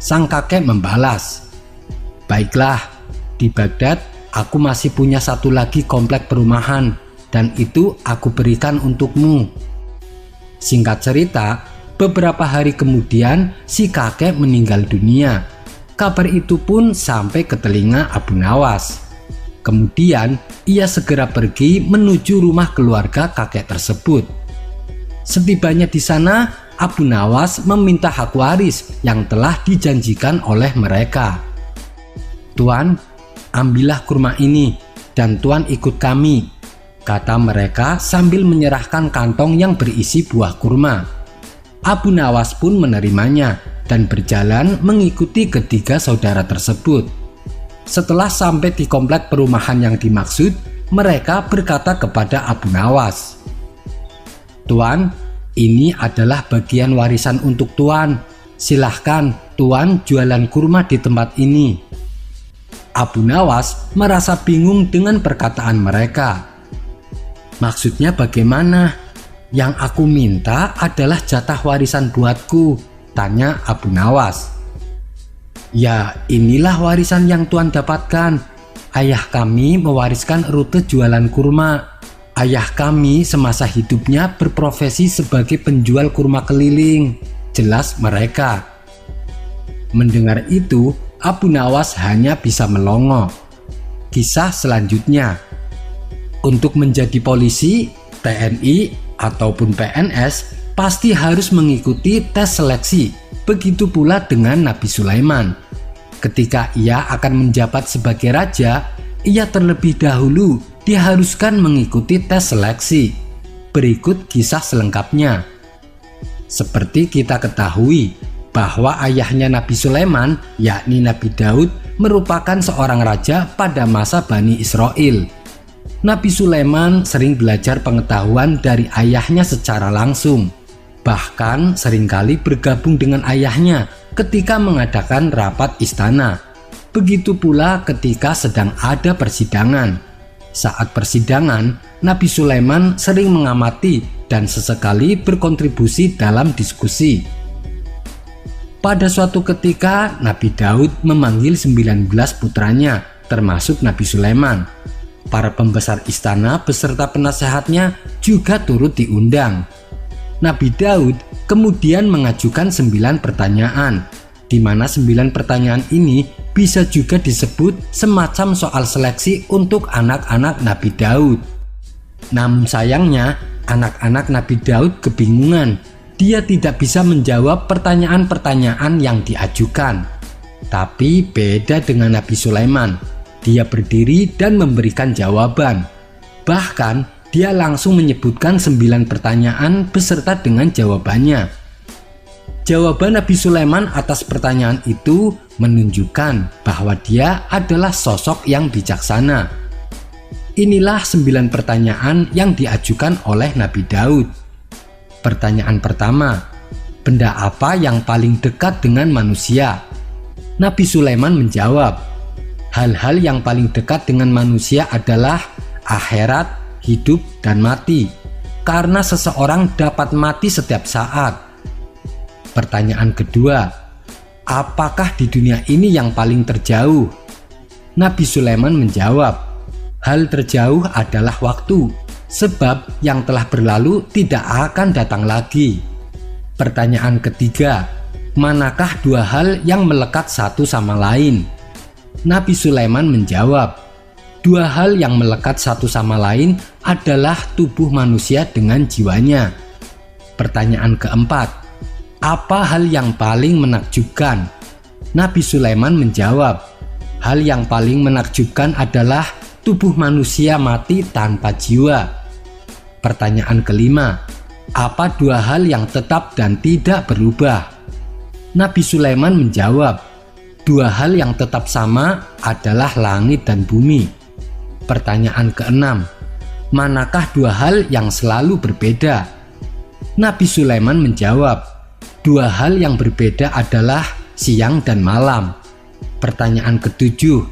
C: Sang kakek membalas, "Baiklah, di Baghdad aku masih punya satu lagi komplek perumahan, dan itu aku berikan untukmu." Singkat cerita, beberapa hari kemudian si kakek meninggal dunia. Kabar itu pun sampai ke telinga Abu Nawas. Kemudian ia segera pergi menuju rumah keluarga kakek tersebut. Setibanya di sana, Abu Nawas meminta hak waris yang telah dijanjikan oleh mereka. "Tuan, ambillah kurma ini dan Tuan ikut kami," kata mereka sambil menyerahkan kantong yang berisi buah kurma. Abu Nawas pun menerimanya dan berjalan mengikuti ketiga saudara tersebut. Setelah sampai di komplek perumahan yang dimaksud, mereka berkata kepada Abu Nawas, "Tuan, ini adalah bagian warisan untuk Tuan. Silahkan Tuan jualan kurma di tempat ini." Abu Nawas merasa bingung dengan perkataan mereka. "Maksudnya bagaimana? Yang aku minta adalah jatah warisan buatku," tanya Abu Nawas. "Ya, inilah warisan yang Tuan dapatkan. Ayah kami mewariskan rute jualan kurma. Ayah kami semasa hidupnya berprofesi sebagai penjual kurma keliling," jelas mereka. Mendengar itu, Abu Nawas hanya bisa melongo. Kisah selanjutnya. Untuk menjadi polisi, TNI, ataupun PNS pasti harus mengikuti tes seleksi. Begitu pula dengan Nabi Sulaiman. Ketika ia akan menjabat sebagai raja, ia terlebih dahulu diharuskan mengikuti tes seleksi. Berikut kisah selengkapnya. Seperti kita ketahui bahwa ayahnya Nabi Sulaiman, yakni Nabi Daud, merupakan seorang raja pada masa Bani Israel. Nabi Sulaiman sering belajar pengetahuan dari ayahnya secara langsung. Bahkan seringkali bergabung dengan ayahnya ketika mengadakan rapat istana. Begitu pula ketika sedang ada persidangan. Saat persidangan, Nabi Sulaiman sering mengamati dan sesekali berkontribusi dalam diskusi. Pada suatu ketika, Nabi Daud memanggil 19 putranya, termasuk Nabi Sulaiman. Para pembesar istana beserta penasehatnya juga turut diundang. Nabi Daud kemudian mengajukan 9 pertanyaan, di mana 9 pertanyaan ini bisa juga disebut semacam soal seleksi untuk anak-anak Nabi Daud. Namun sayangnya, anak-anak Nabi Daud kebingungan. Dia tidak bisa menjawab pertanyaan-pertanyaan yang diajukan. Tapi beda dengan Nabi Sulaiman, dia berdiri dan memberikan jawaban. Bahkan dia langsung menyebutkan 9 pertanyaan beserta dengan jawabannya. Jawaban Nabi Sulaiman atas pertanyaan itu menunjukkan bahwa dia adalah sosok yang bijaksana. Inilah 9 pertanyaan yang diajukan oleh Nabi Daud. Pertanyaan pertama, benda apa yang paling dekat dengan manusia? Nabi Sulaiman menjawab, hal-hal yang paling dekat dengan manusia adalah akhirat, hidup, dan mati, karena seseorang dapat mati setiap saat. Pertanyaan kedua, apakah di dunia ini yang paling terjauh? Nabi Sulaiman menjawab, hal terjauh adalah waktu, sebab yang telah berlalu tidak akan datang lagi. Pertanyaan ketiga, manakah 2 hal yang melekat satu sama lain? Nabi Sulaiman menjawab, 2 hal yang melekat satu sama lain adalah tubuh manusia dengan jiwanya. Pertanyaan keempat, apa hal yang paling menakjubkan? Nabi Sulaiman menjawab, hal yang paling menakjubkan adalah tubuh manusia mati tanpa jiwa. Pertanyaan kelima, apa 2 hal yang tetap dan tidak berubah? Nabi Sulaiman menjawab, 2 hal yang tetap sama adalah langit dan bumi. Pertanyaan keenam, manakah 2 hal yang selalu berbeda? Nabi Sulaiman menjawab, 2 hal yang berbeda adalah siang dan malam. Pertanyaan ketujuh,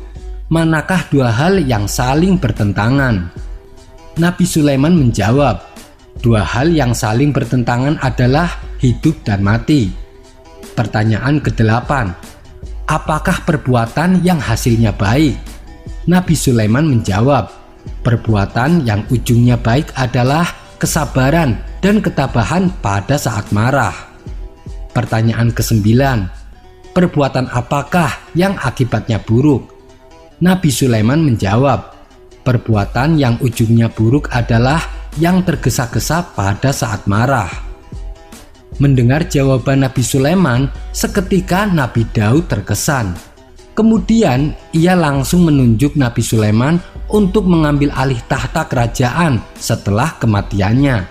C: manakah 2 hal yang saling bertentangan? Nabi Sulaiman menjawab, 2 hal yang saling bertentangan adalah hidup dan mati. Pertanyaan kedelapan, apakah perbuatan yang hasilnya baik? Nabi Sulaiman menjawab, perbuatan yang ujungnya baik adalah kesabaran dan ketabahan pada saat marah. Pertanyaan kesembilan, perbuatan apakah yang akibatnya buruk? Nabi Sulaiman menjawab, perbuatan yang ujungnya buruk adalah yang tergesa-gesa pada saat marah. Mendengar jawaban Nabi Sulaiman, seketika Nabi Daud terkesan. Kemudian ia langsung menunjuk Nabi Sulaiman untuk mengambil alih tahta kerajaan setelah kematiannya.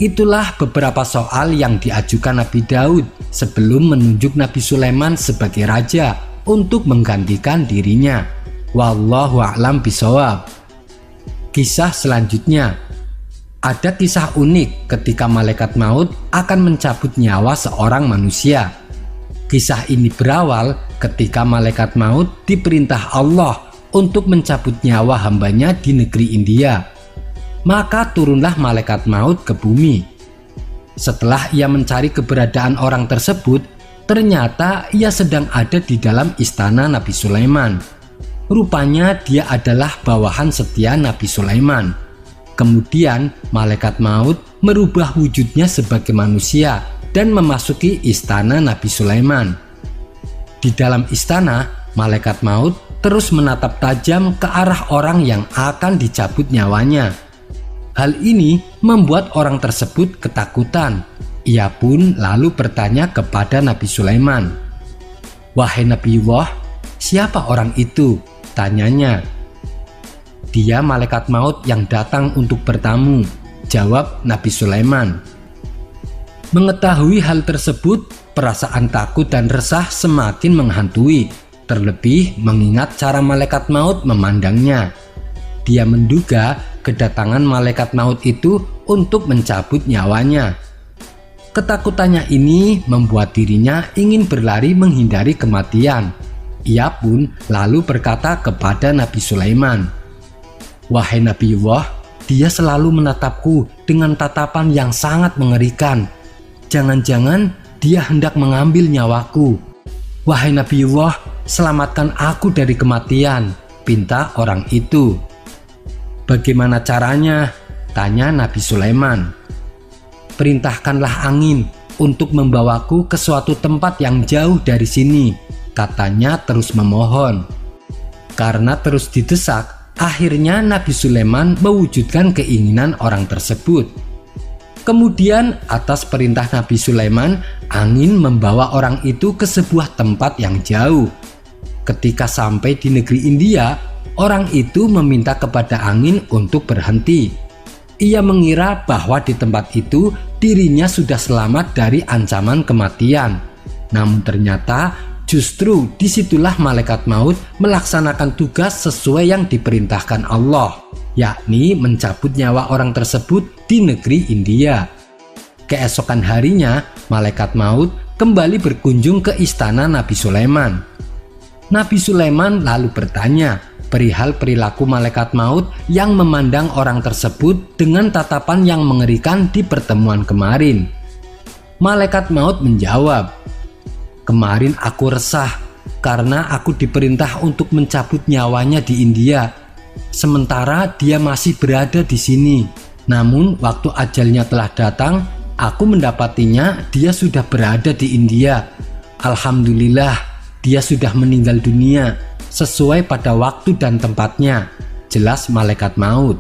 C: Itulah beberapa soal yang diajukan Nabi Daud sebelum menunjuk Nabi Sulaiman sebagai raja untuk menggantikan dirinya. Wallahu a'lam bishawab. Kisah selanjutnya. Ada kisah unik ketika malaikat maut akan mencabut nyawa seorang manusia. Kisah ini berawal ketika malaikat maut diperintah Allah untuk mencabut nyawa hambanya di negeri India. Maka turunlah malaikat maut ke bumi. Setelah ia mencari keberadaan orang tersebut, ternyata ia sedang ada di dalam istana Nabi Sulaiman. Rupanya dia adalah bawahan setia Nabi Sulaiman. Kemudian malaikat maut merubah wujudnya sebagai manusia dan memasuki istana Nabi Sulaiman. Di dalam istana, malaikat maut terus menatap tajam ke arah orang yang akan dicabut nyawanya. Hal ini membuat orang tersebut ketakutan. Ia pun lalu bertanya kepada Nabi Sulaiman. "Wahai Nabiullah, siapa orang itu?" tanyanya. "Dia malaikat maut yang datang untuk bertamu," jawab Nabi Sulaiman. Mengetahui hal tersebut, perasaan takut dan resah semakin menghantui, terlebih mengingat cara malaikat maut memandangnya. Dia menduga kedatangan malaikat maut itu untuk mencabut nyawanya. Ketakutannya ini membuat dirinya ingin berlari menghindari kematian. Ia pun lalu berkata kepada Nabi Sulaiman, "Wahai Nabiullah, dia selalu menatapku dengan tatapan yang sangat mengerikan. Jangan-jangan dia hendak mengambil nyawaku. Wahai Nabiullah, selamatkan aku dari kematian," pinta orang itu. "Bagaimana caranya?" tanya Nabi Sulaiman. "Perintahkanlah angin untuk membawaku ke suatu tempat yang jauh dari sini," katanya terus memohon. Karena terus didesak, akhirnya Nabi Sulaiman mewujudkan keinginan orang tersebut. Kemudian atas perintah Nabi Sulaiman, angin membawa orang itu ke sebuah tempat yang jauh. Ketika sampai di negeri India, orang itu meminta kepada angin untuk berhenti. Ia mengira bahwa di tempat itu dirinya sudah selamat dari ancaman kematian. Namun ternyata justru disitulah malaikat maut melaksanakan tugas sesuai yang diperintahkan Allah, yakni mencabut nyawa orang tersebut di negeri India. Keesokan harinya, malaikat maut kembali berkunjung ke istana Nabi Sulaiman. Nabi Sulaiman lalu bertanya perihal perilaku malaikat maut yang memandang orang tersebut dengan tatapan yang mengerikan di pertemuan kemarin. Malaikat maut menjawab, "Kemarin aku resah karena aku diperintah untuk mencabut nyawanya di India, sementara dia masih berada di sini. Namun waktu ajalnya telah datang, aku mendapatinya dia sudah berada di India. Alhamdulillah, dia sudah meninggal dunia sesuai pada waktu dan tempatnya," jelas malaikat maut.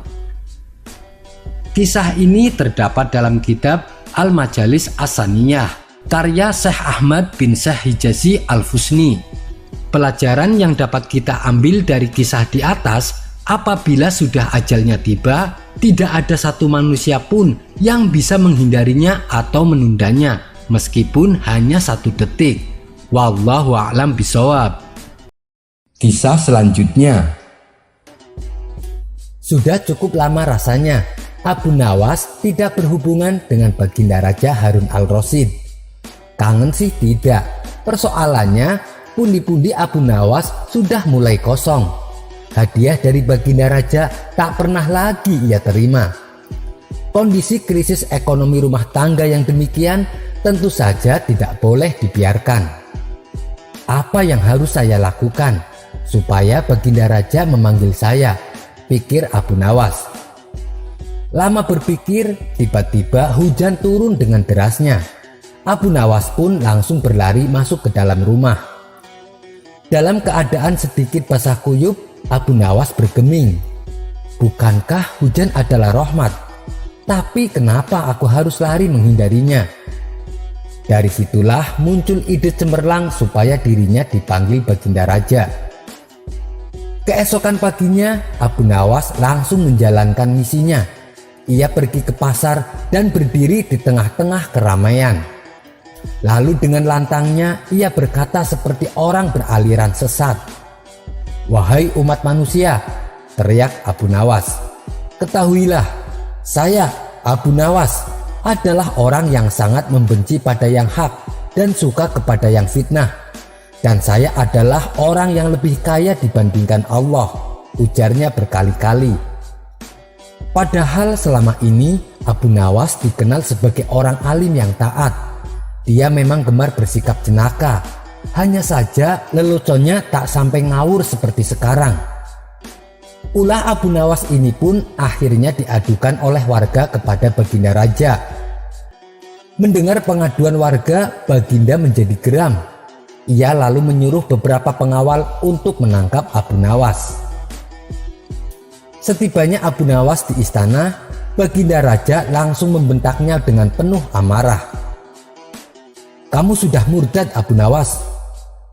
C: Kisah ini terdapat dalam kitab Al-Majalis As-Saniyah karya Syekh Ahmad bin Syekh Hijazi Al-Fusni. Pelajaran yang dapat kita ambil dari kisah di atas, apabila sudah ajalnya tiba, tidak ada satu manusia pun yang bisa menghindarinya atau menundanya, meskipun hanya 1 detik. Wallahu a'lam bishawab.
B: Kisah selanjutnya.
A: Sudah cukup lama rasanya Abu Nawas tidak berhubungan dengan Baginda Raja Harun al-Rasyid. Kangen sih tidak. Persoalannya, pundi-pundi Abu Nawas sudah mulai kosong. Hadiah dari Baginda Raja tak pernah lagi ia terima. Kondisi krisis ekonomi rumah tangga yang demikian tentu saja tidak boleh dibiarkan. Apa yang harus saya lakukan supaya Baginda Raja memanggil saya, pikir Abu Nawas. Lama berpikir, tiba-tiba hujan turun dengan derasnya. Abu Nawas pun langsung berlari masuk ke dalam rumah. Dalam keadaan sedikit basah kuyup, Abu Nawas bergeming. Bukankah hujan adalah rahmat? Tapi kenapa aku harus lari menghindarinya? Dari situlah muncul ide cemerlang supaya dirinya dipanggil Baginda Raja. Keesokan paginya, Abu Nawas langsung menjalankan misinya. Ia pergi ke pasar dan berdiri di tengah-tengah keramaian. Lalu dengan lantangnya ia berkata seperti orang beraliran sesat. "Wahai umat manusia," teriak Abu Nawas, "ketahuilah, saya Abu Nawas adalah orang yang sangat membenci pada yang hak dan suka kepada yang fitnah. Dan saya adalah orang yang lebih kaya dibandingkan Allah," ujarnya berkali-kali. Padahal selama ini Abu Nawas dikenal sebagai orang alim yang taat. Dia memang gemar bersikap jenaka. Hanya saja leluconnya tak sampai ngawur seperti sekarang. Ulah Abu Nawas ini pun akhirnya diadukan oleh warga kepada Baginda Raja. Mendengar pengaduan warga, Baginda menjadi geram. Ia lalu menyuruh beberapa pengawal untuk menangkap Abu Nawas. Setibanya Abu Nawas di istana, Baginda Raja langsung membentaknya dengan penuh amarah. "Kamu sudah murtad, Abu Nawas.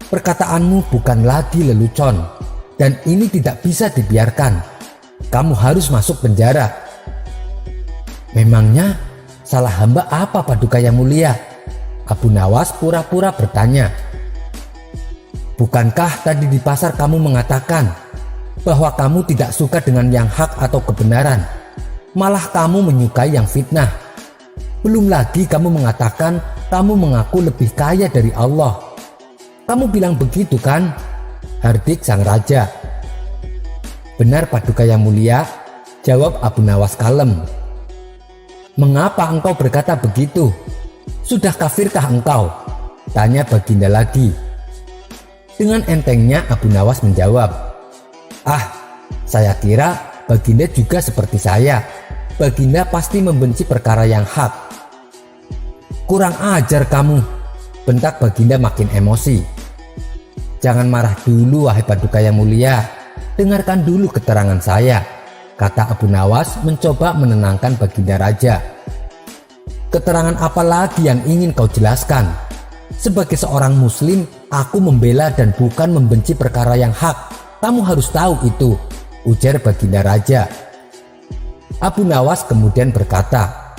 A: Perkataanmu bukan lagi lelucon dan ini tidak bisa dibiarkan. Kamu harus masuk penjara." "Memangnya salah hamba apa, Paduka Yang Mulia?" Abu Nawas pura-pura bertanya. "Bukankah tadi di pasar kamu mengatakan bahwa kamu tidak suka dengan yang hak atau kebenaran, malah kamu menyukai yang fitnah? Belum lagi kamu mengatakan kamu mengaku lebih kaya dari Allah. Kamu bilang begitu kan?" hardik sang raja. "Benar, Paduka Yang Mulia," jawab Abu Nawas kalem. "Mengapa engkau berkata begitu? Sudah kafirkah engkau?" tanya Baginda lagi. Dengan entengnya Abu Nawas menjawab, "Ah, saya kira Baginda juga seperti saya. Baginda pasti membenci perkara yang hak." "Kurang ajar kamu," bentak Baginda makin emosi. "Jangan marah dulu, wahai Paduka Yang Mulia. Dengarkan dulu keterangan saya," kata Abu Nawas mencoba menenangkan Baginda Raja. "Keterangan apa lagi yang ingin kau jelaskan? Sebagai seorang muslim, aku membela dan bukan membenci perkara yang hak. Kamu harus tahu itu," ujar Baginda Raja. Abu Nawas kemudian berkata,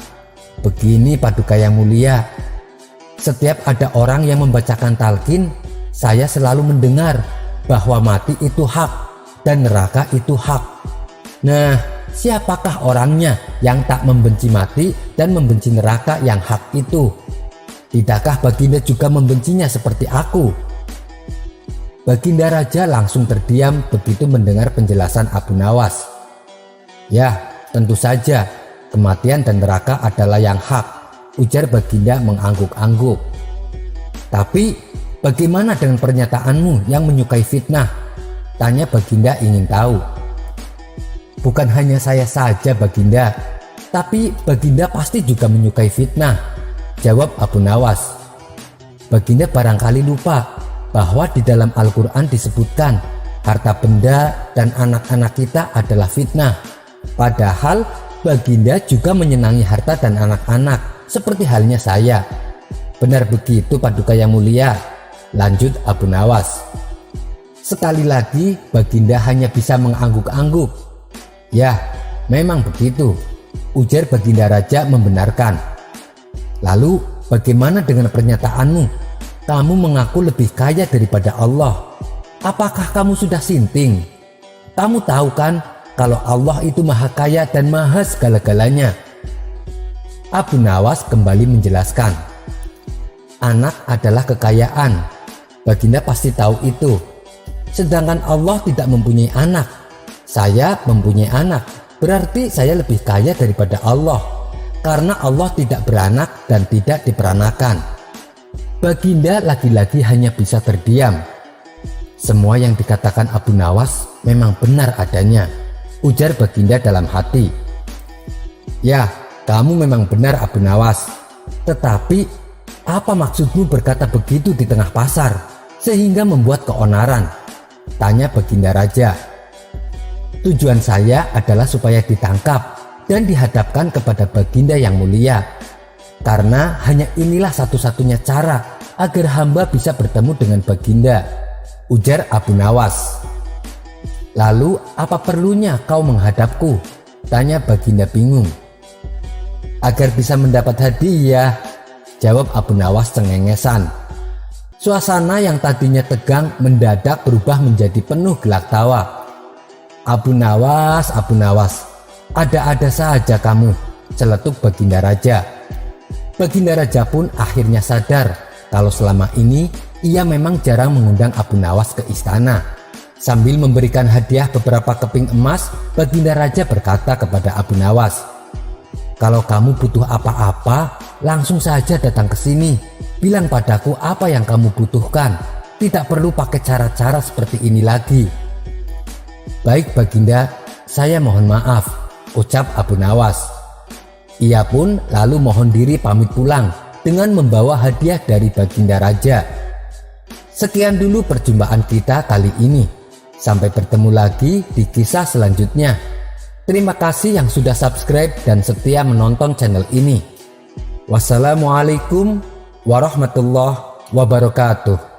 A: "Begini Paduka Yang Mulia, setiap ada orang yang membacakan talqin, saya selalu mendengar bahwa mati itu hak dan neraka itu hak. Nah, siapakah orangnya yang tak membenci mati dan membenci neraka yang hak itu? Tidakkah Baginda juga membencinya seperti aku?" Baginda Raja langsung terdiam begitu mendengar penjelasan Abu Nawas. "Ya, tentu saja kematian dan neraka adalah yang hak," ujar Baginda mengangguk-angguk. "Tapi bagaimana dengan pernyataanmu yang menyukai fitnah?" tanya Baginda ingin tahu. "Bukan hanya saya saja, Baginda, tapi Baginda pasti juga menyukai fitnah," jawab Abu Nawas. "Baginda barangkali lupa bahwa di dalam Al-Quran disebutkan harta benda dan anak-anak kita adalah fitnah. Padahal Baginda juga menyenangi harta dan anak-anak seperti halnya saya." "Benar begitu, Paduka Yang Mulia," lanjut Abu Nawas. Sekali lagi Baginda hanya bisa mengangguk-angguk. "Ya, memang begitu," ujar Baginda Raja membenarkan. "Lalu bagaimana dengan pernyataanmu? Kamu mengaku lebih kaya daripada Allah. Apakah kamu sudah sinting? Kamu tahu kan kalau Allah itu maha kaya dan maha segala-galanya?" Abu Nawas kembali menjelaskan, "Anak adalah kekayaan. Baginda pasti tahu itu. Sedangkan Allah tidak mempunyai anak. Saya mempunyai anak. Berarti saya lebih kaya daripada Allah. Karena Allah tidak beranak dan tidak diperanakan." Baginda lagi-lagi hanya bisa terdiam. Semua yang dikatakan Abu Nawas memang benar adanya, ujar Baginda dalam hati. "Ya, kamu memang benar Abu Nawas. Tetapi apa maksudmu berkata begitu di tengah pasar sehingga membuat keonaran?" tanya Baginda Raja. "Tujuan saya adalah supaya ditangkap dan dihadapkan kepada Baginda Yang Mulia. Karena hanya inilah satu-satunya cara agar hamba bisa bertemu dengan Baginda," ujar Abu Nawas. "Lalu apa perlunya kau menghadapku?" tanya Baginda bingung. Agar bisa mendapat hadiah, jawab Abu Nawas cengengesan. Suasana yang tadinya tegang mendadak berubah menjadi penuh gelak tawa. Abu Nawas, ada-ada saja kamu, celetuk Baginda Raja. Baginda Raja pun akhirnya sadar kalau selama ini ia memang jarang mengundang Abu Nawas ke istana. Sambil memberikan hadiah beberapa keping emas, Baginda Raja berkata kepada Abu Nawas, "Kalau kamu butuh apa-apa, langsung saja datang ke sini. Bilang padaku apa yang kamu butuhkan. Tidak perlu pakai cara-cara seperti ini lagi." "Baik Baginda, saya mohon maaf," ucap Abu Nawas. Ia pun lalu mohon diri pamit pulang dengan membawa hadiah dari Baginda Raja. Sekian dulu perjumpaan kita kali ini. Sampai bertemu lagi di kisah selanjutnya. Terima kasih yang sudah subscribe dan setia menonton channel ini. Wassalamualaikum warahmatullahi wabarakatuh.